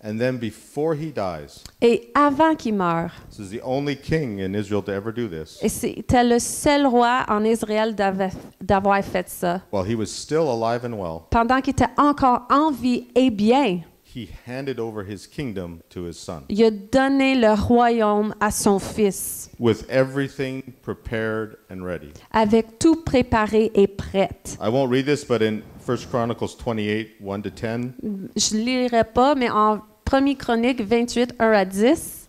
And then before he dies, Et avant qu'il meure, this is the only king in Israel to ever do this. et c'était le seul roi en Israël d'avoir fait ça, While he was still alive and well, pendant qu'il était encore en vie et bien, he handed over his kingdom to his son il a donné le royaume à son fils, with everything prepared and ready. avec tout préparé et prêt. I won't read this, but in 1 Chronicles 28, 1 to 10, Je ne lirai pas, mais en 1er Chronique 28, 1 à 10,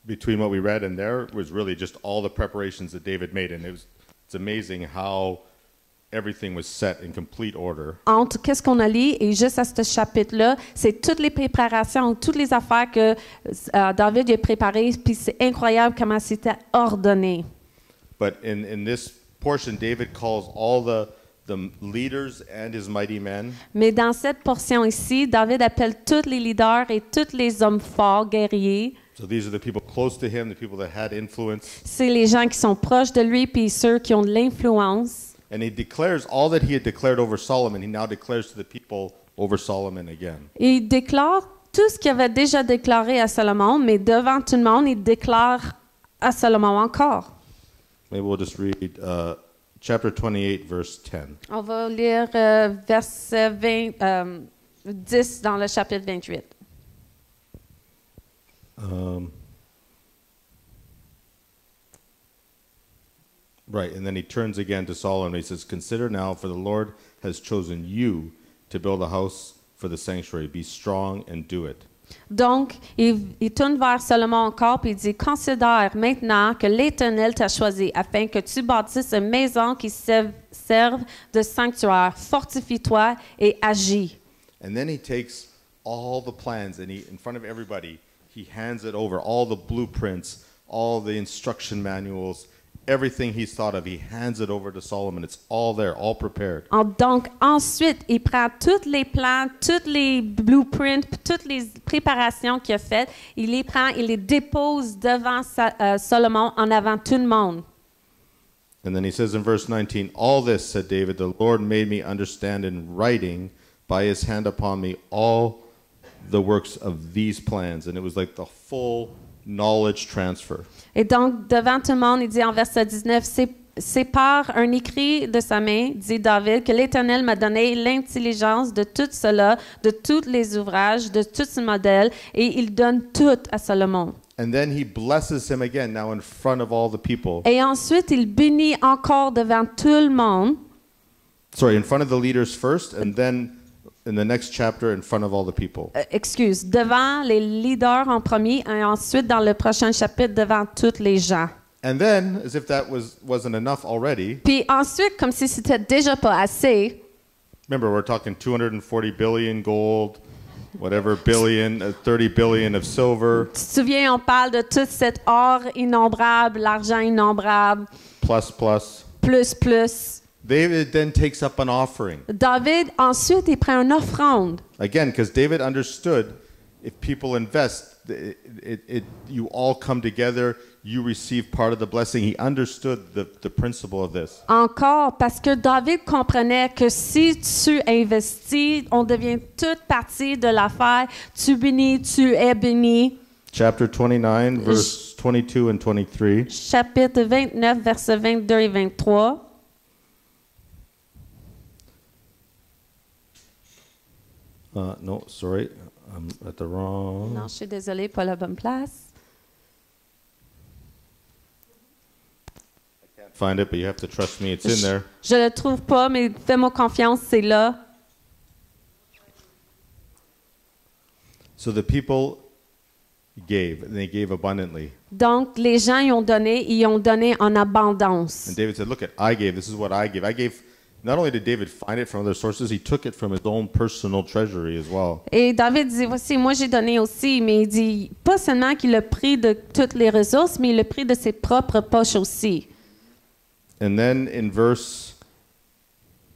between what we read and there was really just all the preparations that David made. And it's amazing how everything was set in complete order. entre qu'est-ce qu'on a lu et juste à ce chapitre-là, c'est toutes les préparations, toutes les affaires que David a préparées, puis c'est incroyable comment c'était ordonné. But in this portion, David calls all the leaders and his mighty men. Mais dans cette portion ici, David appelle tous les leaders et tous les hommes forts, guerriers. So these are the people close to him, the people that had influence. C'est les gens qui sont proches de lui, puis ceux qui ont de l'influence. And he declares all that he had declared over Solomon, he now declares to the people over Solomon again. Et il déclare tout ce qu'il avait déjà déclaré à Salomon, mais devant tout le monde, il déclare à Salomon encore. Maybe we'll just read chapter 28, verse 10. On va lire verset 10 dans le chapitre 28. Right, and then he turns again to Solomon. He says, "Consider now, for the Lord has chosen you to build a house for the sanctuary. Be strong and do it." Donc, il tourne vers Salomon encore puis il dit, « Considère maintenant que l'Éternel t'a choisi afin que tu bâtisses une maison qui serve de sanctuaire. Fortifie-toi et agis. » And then he takes all the plans and in front of everybody, he hands it over, all the blueprints, all the instruction manuals, everything he's thought of, he hands it over to Solomon. It's all there, all prepared. Donc, ensuite, il prend tous les plans, tous les blueprints, toutes les préparations qu'il a faites, il les prend, il les dépose devant Salomon en avant tout le monde. And then he says in verse 19, "All this," said David, "the Lord made me understand in writing by his hand upon me all the works of these plans." And it was like the full knowledge transfer. Et donc, devant tout le monde, il dit en verset 19, c'est par un écrit de sa main, dit David, que l'Éternel m'a donné l'intelligence de tout cela, de tous les ouvrages, de tous ces modèles, et il donne tout à Salomon. And then he blesses him again, now in front of all the people. Et ensuite, il bénit encore devant tout le monde. Sorry, in front of the leaders first, and then in the next chapter in front of all the people. Devant les leaders en premier, et ensuite dans le prochain chapitre, devant tous les gens. And then, as if that wasn't enough already, Puis ensuite, comme si c'était déjà pas assez, remember we're talking 240 billion gold, whatever billion, 30 billion of silver. tu te souviens, on parle de tout cet or innombrable, l'argent innombrable, plus. David then takes up an offering. David, ensuite, il prend une offrande. Again, because David understood if people invest, you all come together, you receive part of the blessing. He understood the principle of this. Encore, parce que David comprenait que si tu investis, on devient toute partie de l'affaire. Tu bénis, tu es béni. Chapter 29, verse 22 and 23. Chapitre 29, versets 22 et 23. No, sorry, I'm at the wrong. Non, je suis désolée, pas la bonne place. Find it, but you have to trust me. It's in there. Je le trouve pas, mais fais-moi confiance, c'est là. So the people gave, and they gave abundantly. Donc, les gens y ont donné en abondance. And David said, look, I gave, this is what I gave. I gave, not only did David find it from other sources, he took it from his own personal treasury as well. Et David dit, voici, moi j'ai donné aussi, mais il dit, pas seulement qu'il a pris de toutes les ressources, mais il a pris de ses propres poches aussi. And then in verse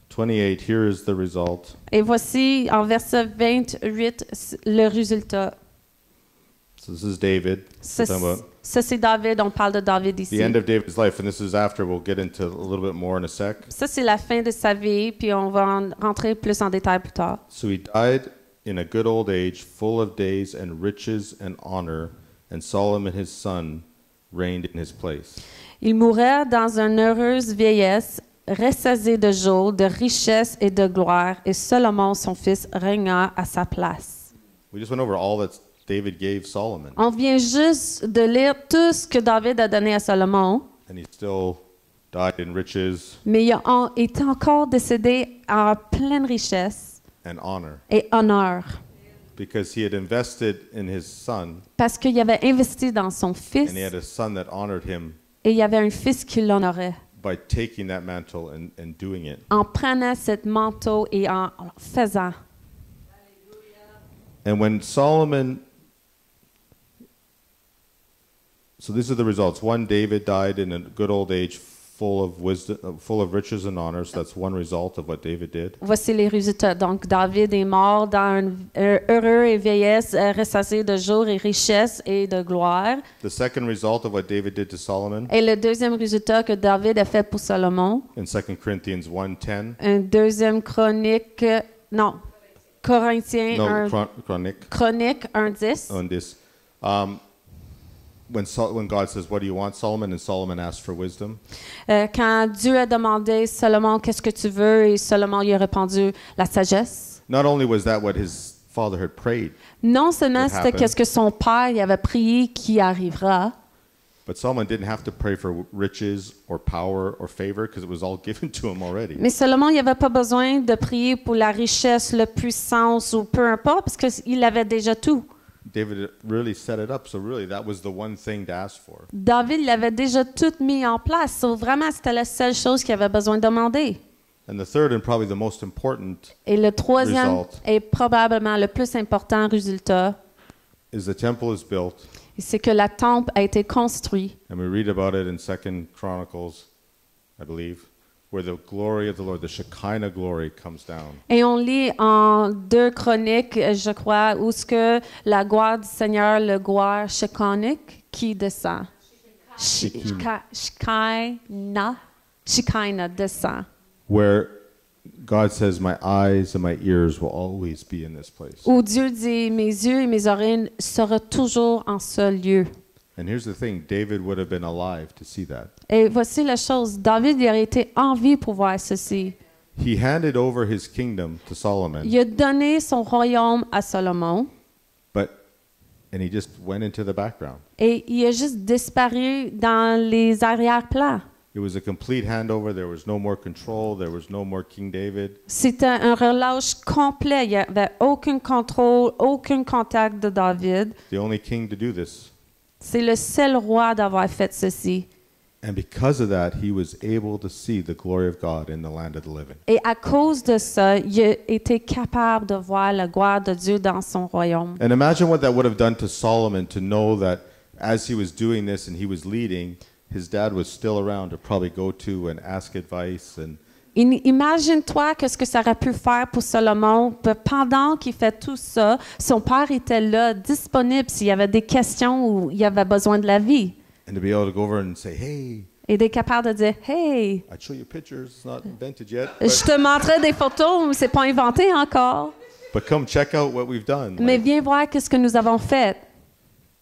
28, here is the result. Et voici, en verset 28, le résultat. So this is David. Ça, We're talking about ça, c'est David, on parle de David ici. the end of David's life, and this is after. We'll get into a little bit more in a sec. Ça, c'est la fin de sa vie, puis on va rentrer plus en détail plus tard. So he died in a good old age, full of days and riches and honor, and Solomon his son reigned in his place. Il mourait dans une heureuse vieillesse, rassasié de jours, de richesse et de gloire, et Salomon, son fils, régna à sa place. We just went over all that David gave Solomon, On vient juste de lire tout ce que David a donné à Salomon, and he still died in riches mais il est encore décédé en pleine richesse and honor et honneur, because he had invested in his son, parce qu'il avait investi dans son fils, and he had a son that honored him et il y avait un fils qui l'honorait. by taking that mantle and doing it. En prenant cette manteau et en faisant. And when Solomon, so these are the results. One, David died in a good old age, full of wisdom, full of riches and honors. That's one result of what David did. Voici les résultats. Donc, David est mort dans une heureux et vieillesse, rassasié de jours et richesse et de gloire. The second result of what David did to Solomon Et le deuxième résultat que David a fait pour Salomon, in 2 Corinthians 1:10. un deuxième chronique, Corinthiens, Chronique 1:10. On this. When God says, "What do you want, Solomon?" and Solomon asked for wisdom, Quand Dieu a demandé Salomon, qu'est-ce que tu veux? Et Salomon lui a répondu, la sagesse. not only was that what his father had prayed, Non seulement What c'était happened? qu'est-ce que son père il avait prié qui arrivera, but Solomon didn't have to pray for riches or power or favor because it was all given to him already. mais Salomon il n'avait pas besoin de prier pour la richesse, la puissance ou peu importe, parce qu'il avait déjà tout. David really set it up, so really that was the one thing to ask for. David l'avait déjà tout mis en place. So, vraiment, c'était la seule chose qu'il avait besoin de demander. And the third and probably the most important Et le troisième Result. et probablement le plus important résultat, is the temple is built, c'est que la temple a été construite. and we read about it in 2 Chronicles, I believe, where the glory of the Lord, the Shekinah glory, comes down. Et on lit en 2 Chroniques, je crois, où ce que la gloire du Seigneur, le gloire Shekinah, qui descend. Shekinah descend. Where God says, "My eyes and my ears will always be in this place." Où Dieu dit, mes yeux et mes oreilles seront toujours en ce lieu. And here's the thing, David would have been alive to see that. Et voici la chose, David il aurait été en vie pour voir ceci. He handed over his kingdom to Solomon, Il a donné son royaume à Salomon and he just went into the background. et il a juste disparu dans les arrière-plans. It was a complete handover. There was no more control. There was no more King David. C'était un relâche complet. Il n'y avait aucun contrôle, aucun contact de David. The only king to do this. C'est le seul roi d'avoir fait ceci. And because of that, he was able to see the glory of God in the land of the living. Et à cause de ça, il a été capable de voir la gloire de Dieu dans son royaume. And imagine what that would have done to Solomon to know that as he was doing this and he was leading, his dad was still around to probably go to and ask advice. And Imagine-toi ce que ça aurait pu faire pour Salomon. Pendant qu'il fait tout ça, son père était là, disponible s'il y avait des questions ou il avait besoin de la vie. and to be able to go over and say, "Hey, Et d'être capable de dire, hey, I'd show you pictures. It's not invented yet, je te montrerai des photos, mais c'est pas inventé encore. but come check out what we've done." Mais Like, viens voir ce que nous avons fait.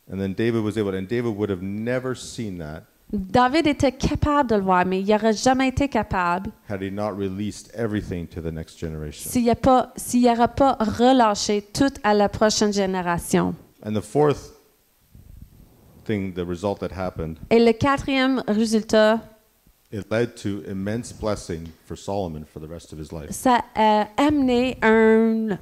and then David was able, and David would have never seen that David était capable de le voir, mais il n'aurait jamais été capable had he not released everything to the next generation. s'il n'aurait pas relâché tout à la prochaine génération. And the fourth thing, the result that happened, Et le quatrième résultat, it led to immense blessing for Solomon for the rest of his life. ça a amené un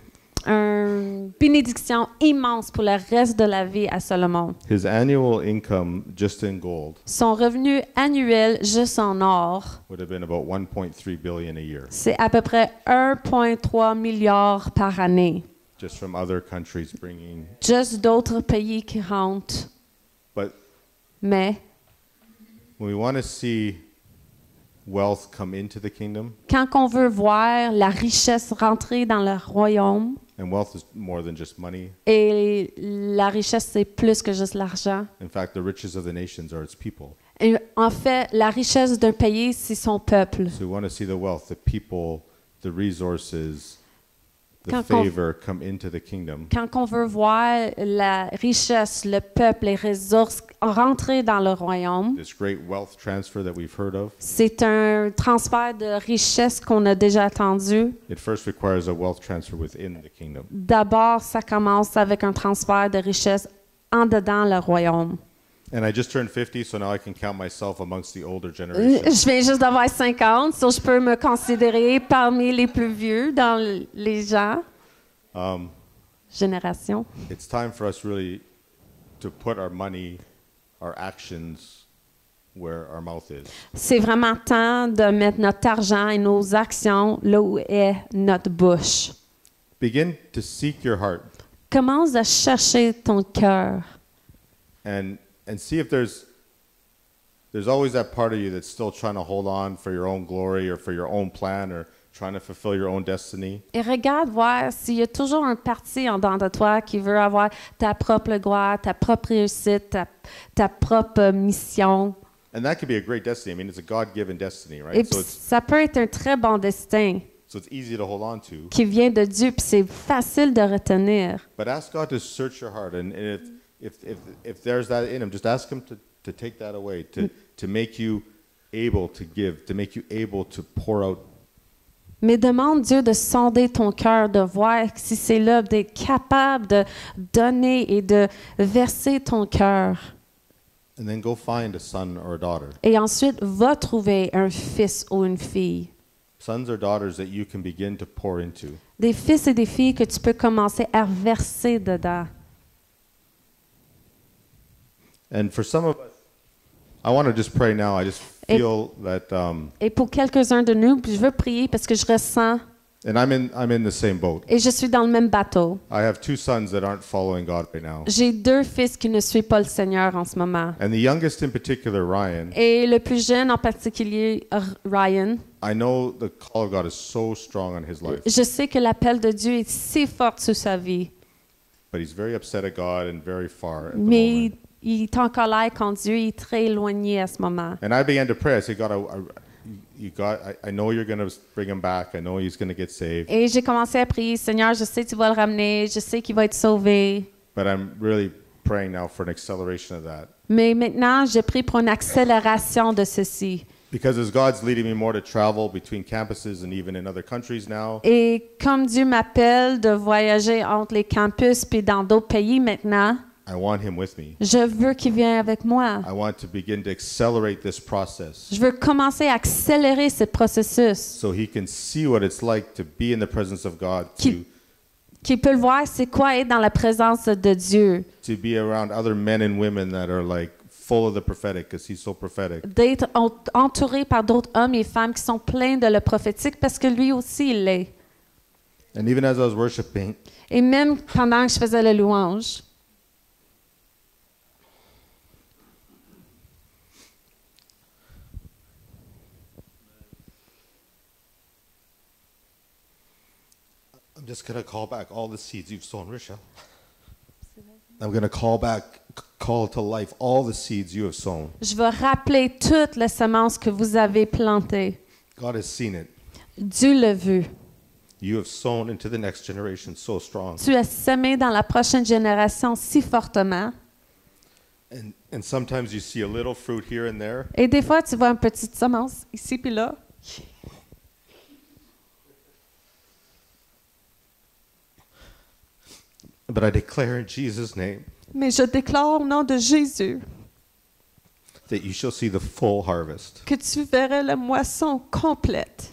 bénédiction immense pour le reste de la vie à Salomon. His annual income just in gold Son revenu annuel juste en or, would have been about 1.3 billion a year, c'est à peu près 1,3 milliard par année. just from other countries bringing. Juste d'autres pays qui rentrent. But Mais when we want to see wealth come into the kingdom, quand on veut voir la richesse rentrer dans le royaume, and wealth is more than just money. et la richesse, c'est plus que juste l'argent. In fact, the riches of the nations are its people. Et en fait, la richesse d'un pays, c'est son peuple. So we want to see the wealth, the people, the resources, the Quand on- favor come into the kingdom. Quand on veut voir la richesse, le peuple, les ressources rentrer dans le royaume, This great wealth transfer that we've heard of, c'est un transfert de richesse qu'on a déjà attendu. it first requires a wealth transfer within the kingdom. D'abord, ça commence avec un transfert de richesse en dedans le royaume. And I just turned 50, so now I can count myself amongst the older generation. Je viens juste d'avoir 50, so je peux me considérer parmi les plus vieux dans les gens. Um, Génération. it's time for us really to put our money, our actions, where our mouth is. C'est vraiment temps de mettre notre argent et nos actions là où est notre bouche. Begin to seek your heart Commence à chercher ton cœur and see if there's always that part of you that's still trying to hold on for your own glory or for your own plan or trying to fulfill your own destiny. et regarde voir s'il y a toujours un parti en dedans de toi qui veut avoir ta propre gloire, ta propre réussite, ta propre mission. And that could be a great destiny. I mean, it's a God-given destiny, Et right? puis, ça peut être un très bon destin So it's easy to hold on to. qui vient de Dieu, puis c'est facile de retenir. But ask God to search your heart, and if there's that in Him, just ask Him to take that away, to make you able to give, to make you able to pour out. Mais demande Dieu de sonder ton cœur, de voir si c'est là, d'être capable de donner et de verser ton cœur. And then go find a son or a daughter. Et ensuite, va trouver un fils ou une fille. Sons or daughters that you can begin to pour into. Des fils et des filles que tu peux commencer à verser dedans. And for some of us, I want to just pray now. I just feel that, Et pour quelques-uns de nous, puis je veux prier parce que je ressens, and I'm in the same boat. et je suis dans le même bateau. I have two sons that aren't following God right now. J'ai 2 fils qui ne suivent pas le Seigneur en ce moment. And the youngest in particular, Ryan, Et le plus jeune en particulier, Ryan, I know the call of God is so strong on his life, je sais que l'appel de Dieu est si fort sur sa vie, but he's very upset at God and very far at the mais moment. il est en colère contre Dieu, il est très éloigné à ce moment. And I began to pray. I said, God, I know you're going to bring him back. I know he's going to get saved. Et j'ai commencé à prier, Seigneur, je sais que tu vas le ramener, je sais qu'il va être sauvé. But I'm really praying now for an acceleration of that. Mais maintenant, je prie pour une accélération de ceci. Because as God's leading me more to travel between campuses and even in other countries now, Et comme Dieu m'appelle de voyager entre les campus puis dans d'autres pays maintenant, I want him with me. je veux qu'il vienne avec moi. I want to begin to accelerate this process Je veux commencer à accélérer ce processus. so he can see what it's like to be in the presence of God, Qu'il peut le voir, c'est quoi être dans la présence de Dieu. to be around other men and women that are like full of the prophetic because he's so prophetic. D'être entouré par d'autres hommes et femmes qui sont pleins de le prophétique parce que lui aussi, il l'est. And even as I was worshiping, Et même pendant que je faisais la louange, I'm just going to call back all the seeds you've sown, Risha. I'm going to call to life all the seeds you have sown. je vais rappeler toutes les semences que vous avez plantées. God has seen it. Dieu l'a vu. You have sown into the next generation so strong. Tu as semé dans la prochaine génération si fortement. And sometimes you see a little fruit here and there, Et des fois, tu vois une petite semence ici puis là. but I declare in Jesus' name Mais je déclare au nom de Jésus that you shall see the full harvest, que tu verrais la moisson complète,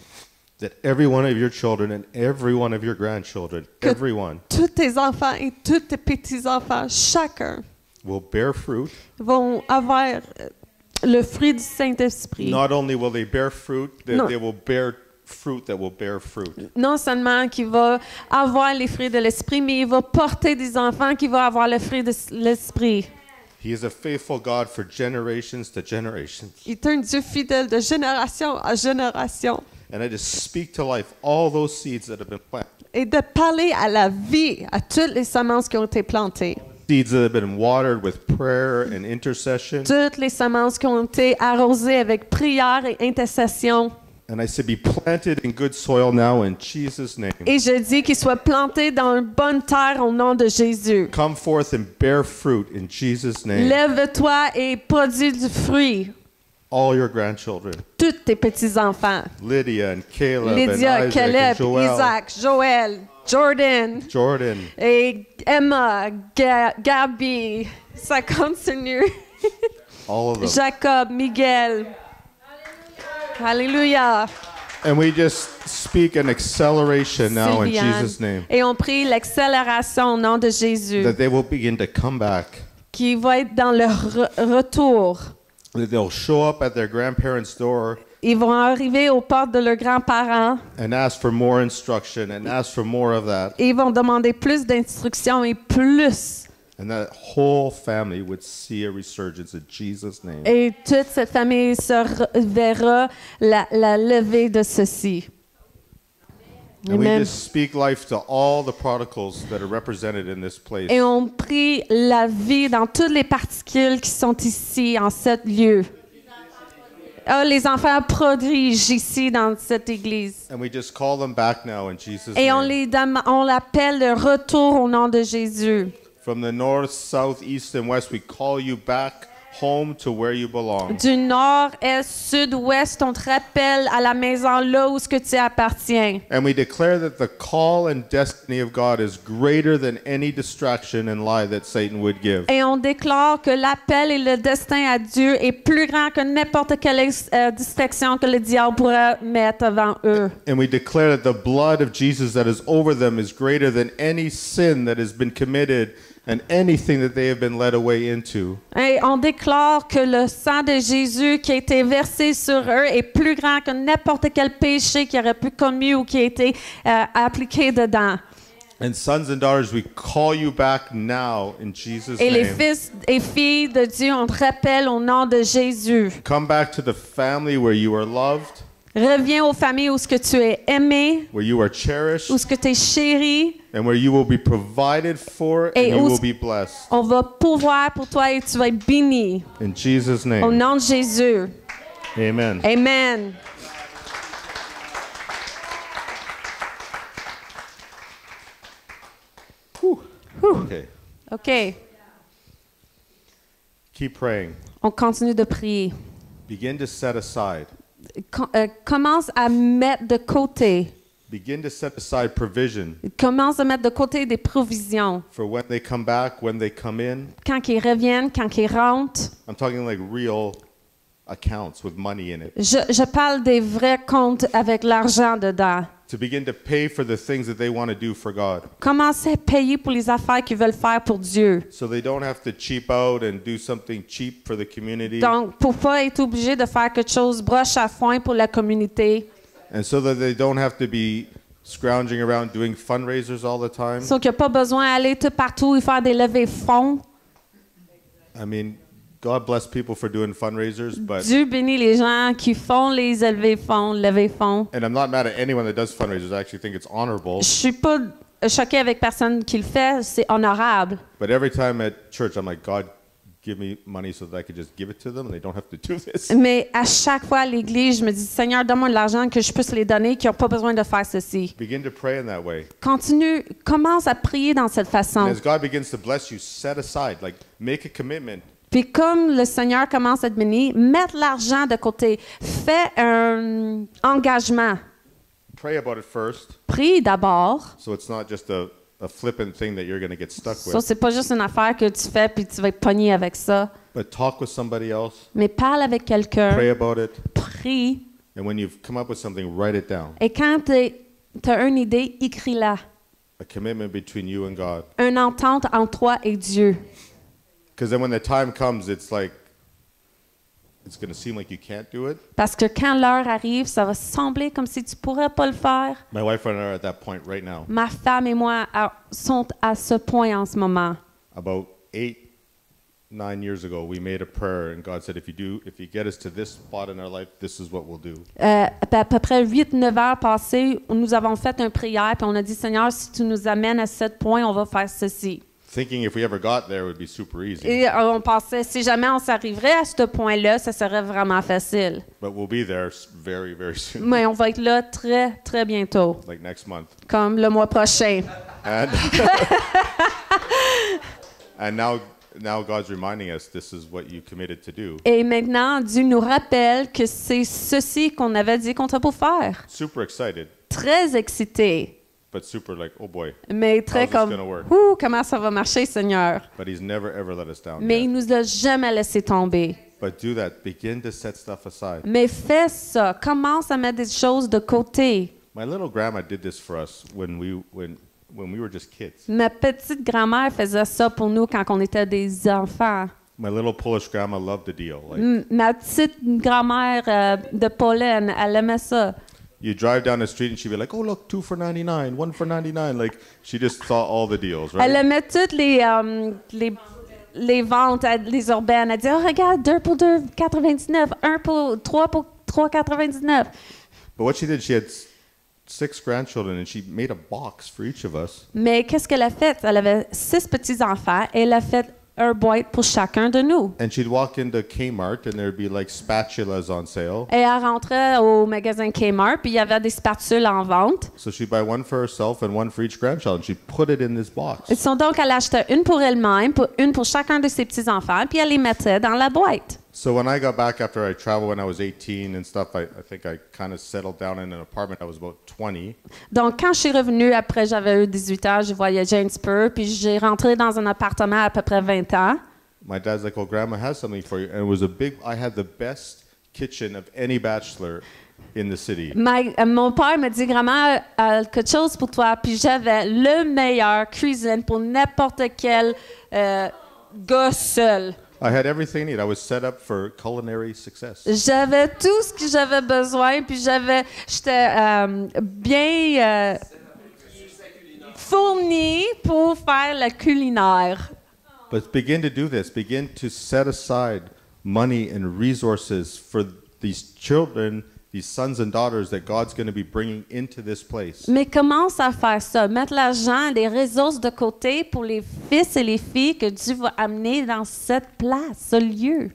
that every one of your children and every one of your grandchildren, Que- everyone, Tous tes enfants et tous tes petits-enfants, chacun, will bear fruit. vont avoir le fruit du Saint-Esprit. Not only will they bear fruit, No. they will bear fruit that will bear fruit. Non seulement qu'il va avoir les fruits de l'Esprit, mais il va porter des enfants qui vont avoir le fruit de l'Esprit. He is a faithful God for generations to generations. Il est un Dieu fidèle de génération à génération. And I just speak to life all those seeds that have been planted, Et de parler à la vie, à toutes les semences qui ont été plantées. seeds that have been watered with prayer and intercession. Toutes les semences qui ont été arrosées avec prière et intercession. And I say, be planted in good soil now in Jesus' name. Et je dis qu'ils soient plantés dans une bonne terre au nom de Jésus. Come forth and bear fruit in Jesus' name. Lève-toi et produis du fruit. All your grandchildren, Tous tes petits-enfants. Lydia and Caleb Lydia, and Isaac Caleb, and Joel, Isaac, Joël, Jordan Jordan, et Emma, Gabi. Ça continue. all of them. Jacob, Miguel. Alléluia. And we just speak an acceleration now in Sylviane. Jesus' name, Et on prie l'accélération au nom de Jésus, that they will begin to come back, qui va être dans le retour. that they'll show up at their grandparents' door Ils vont arriver aux portes de leurs grands-parents and ask for more instruction and ask for more of that. et ils vont demander plus d'instructions et plus. And that whole family would see a resurgence in Jesus' name. Et toute cette famille verra la levée de ceci. And we Amen. just speak life to all the prodigals that are represented in this place. Et on prie la vie dans toutes les particules qui sont ici, en ce lieu. Ah, les enfants prodiges ici dans cette église. And we just call them back now in Jesus' Et name. on l'appelle le retour au nom de Jésus. From the north, south, east, and west, we call you back home to where you belong. Du nord, est, sud, ouest, on te rappelle à la maison là où ce que tu appartiens. And we declare that the call and destiny of God is greater than any distraction and lie that Satan would give. Et on déclare que l'appel et le destin à Dieu est plus grand que n'importe quelle distraction que le diable pourrait mettre devant eux. And we declare that the blood of Jesus that is over them is greater than any sin that has been committed and anything that they have been led away into. Et on déclare que le sang de Jésus qui a été versé sur eux est plus grand que n'importe quel péché qui aurait pu commis ou qui a été appliqué dedans. And sons and daughters, we call you back now in Jesus' Et les name. fils et filles de Dieu, on te rappelle au nom de Jésus. Come back to the family where you are loved, Reviens aux familles où ce que tu es aimé, where you are cherished, où ce que tu es chéri. and where you will be provided for and Et you où- will be blessed. On va pouvoir pour toi et tu vas être béni. In Jesus' Au name, nom de Jésus. amen. Amen. Okay, OK. keep praying. On continue de prier. Begin to set aside. Commence à mettre de côté. Begin to set aside provision Commence à mettre de côté des provisions. for when they come back, when they come in. Quand ils reviennent, quand ils rentrent. I'm talking like real accounts with money in it. Je parle des vrais comptes avec l'argent dedans. To begin to pay for the things that they want to do for God. Commencez à payer pour les affaires qu'ils veulent faire pour Dieu. So they don't have to cheap out and do something cheap for the community. Donc, pour pas être obligé de faire quelque chose broche à foin pour la communauté. And so that they don't have to be scrounging around doing fundraisers all the time. Sauf qu'il n'y a pas besoin d'aller tout partout et faire des levées fonds. I mean, God bless people for doing fundraisers, but Dieu bénit les gens qui font les levées fonds. and I'm not mad at anyone that does fundraisers. I actually think it's honorable. Je suis pas choquée avec personne qui le fait, c'est honorable. But every time at church, I'm like, God, give me money so that I could just give it to them and they don't have to do this. Mais à chaque fois à l'église, je me dis, Seigneur, donne-moi de l'argent que je puisse les donner, qui n'ont pas besoin de faire ceci. Begin to pray in that way. Commence à prier dans cette And façon. as God begins to bless you, set aside, like make a commitment. Puis comme le Seigneur commence à te bénir, mettre l'argent de côté. Fais un engagement. Pray about it first, Prie d'abord. so it's not just a flippant thing that you're going to get stuck Ça, with. c'est pas juste une affaire que tu fais puis tu vas être pogné avec ça. But talk with somebody else, Mais parle avec pray quelqu'un. about it, Prie. And when you've come up with something, write it down. Et quand tu as une idée, écris-la. A commitment between you and God. Une entente entre toi et Dieu. Because then when the time comes, it's going to seem like you can't do it. Parce que quand l'heure arrive, ça va sembler comme si tu pourrais pas le faire. My wife and I are at that point right now. Ma femme et moi sont à ce point en ce moment. About 8-9 years ago, we made a prayer, and God said, if you get us to this spot in our life, this is what we'll do. À peu près 8-9 heures passées, nous avons fait une prière, puis on a dit, Seigneur, si tu nous amènes à ce point, on va faire ceci. Thinking if we ever got there, it would be super easy. Et on pensait, si jamais on s'arriverait à ce point-là, ça serait vraiment facile. But we'll be there very, very soon. Mais on va être là très, très bientôt, Like next month. comme le mois prochain. And, and now God's reminding us this is what you committed to do. Et maintenant, Dieu nous rappelle que c'est ceci qu'on avait dit qu'on était pour faire. Super excited, Très excité, but super like, oh boy. mais très How's this comme, gonna work? comment ça va marcher, Seigneur? But He's never ever let us down. Mais yet. il nous a jamais laissé tomber. But do that. Begin to set stuff aside. Mais fais ça, commence à mettre des choses de côté. My little grandma did this for us when we were just kids. Ma petite grand-mère faisait ça pour nous quand on était des enfants. My little Polish grandma loved the deal. Like Ma petite grand-mère de Pologne, elle aimait ça. you drive down the street and she'd be like, "Oh look, 2 for $99, 1 for $99." Like she just saw all the deals, Elle right? aimait toutes les ventes, les urbaines. Elle disait, oh, regarde, 2 pour 2,99, 1 pour 3 pour 3,99. But what she did, she had 6 grandchildren and she made a box for each of us. Mais qu'est-ce qu'elle a fait? Elle avait 6 petits-enfants et elle a fait un boîte pour chacun de nous. And she'd walk into Kmart and there'd be like spatulas on sale. Et elle rentrait au magasin Kmart, puis il y avait des spatules en vente. So she'd buy one for herself and one for each grandchild and she'd put it in this box. Et donc, elle achetait une pour elle-même, une pour chacun de ses petits-enfants, puis elle les mettait dans la boîte. So when I got back after I traveled when I was 18 and stuff, I think I kind of settled down in an apartment. I was about 20. Donc, quand je suis revenue, après j'avais eu 18 ans, j'ai voyagé un petit peu, puis j'ai rentré dans un appartement à peu près 20 ans. My dad's like, "Oh, Grandma has something for you," and it was I had the best kitchen of any bachelor in the city. Mon père me dit, grand-mère a quelque chose pour toi, puis j'avais le meilleur cuisine pour n'importe quel gars seul. I had everything I needed. I was set up for culinary success. J'avais tout ce que j'avais besoin, puis j'étais bien fournie pour faire le culinaire. But begin to do this. Begin to set aside money and resources for these children, these sons and daughters that God's going to be bringing into this place. Mais commence à faire ça, mettre l'argent, des ressources de côté pour les fils et les filles que Dieu va amener dans cette place, ce lieu.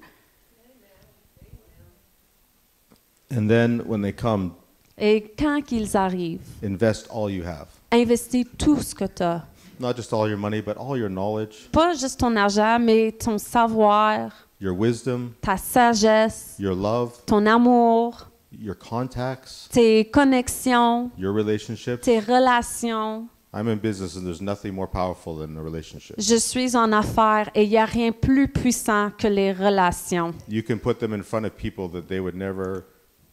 And then when they come, Et quand qu'ils arrivent, invest all you have. investis tout ce que tu as. Not just all your money, but all your knowledge, Pas juste ton argent, mais ton savoir, your wisdom, ta sagesse, your love, ton amour, your contacts, tes connexions, your relationships. tes relations. I'm in business and there's nothing more powerful than a relationship. Je suis en affaires et il n'y a rien plus puissant que les relations. You can put them in front of people that they would never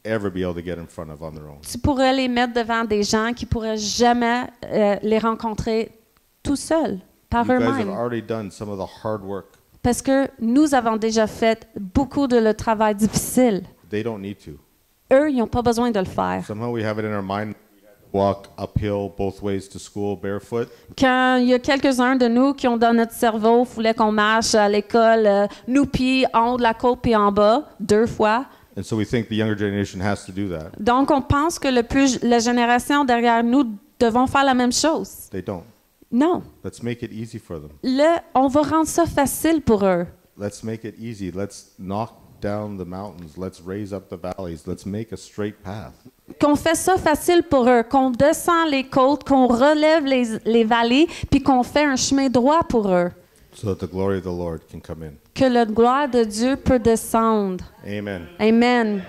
ever be able to get in front of on their own. Tu pourrais les mettre devant des gens qui ne pourraient jamais les rencontrer tout seuls, par You guys have eux-mêmes. already done some of the hard work. Parce que nous avons déjà fait beaucoup de le travail difficile. They don't need to. Eux, ils n'ont pas besoin de le faire. Somehow we have it in our mind. Walk uphill both ways to school barefoot. Quand il y a quelques-uns de nous qui ont dans notre cerveau, voulaient qu'on marche à l'école, nous pieds en haut de la côte puis en bas, 2 fois. And so we think the younger generation has to do that. Donc, on pense que la génération derrière nous devons faire la même chose. They don't. Non. Let's make it easy for them. Là, on va rendre ça facile pour eux. Let's make it easy. Let's knock down the mountains. Let's raise up the valleys. Let's make a straight path. Qu'on fait ça facile pour eux, qu'on descend les côtes, qu'on relève les vallées, puis qu'on fait un chemin droit pour eux. So that the glory of the Lord can come in. Que la gloire de Dieu peut descendre. Amen. Amen.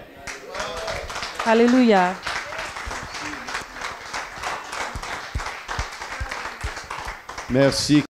Alléluia. Merci.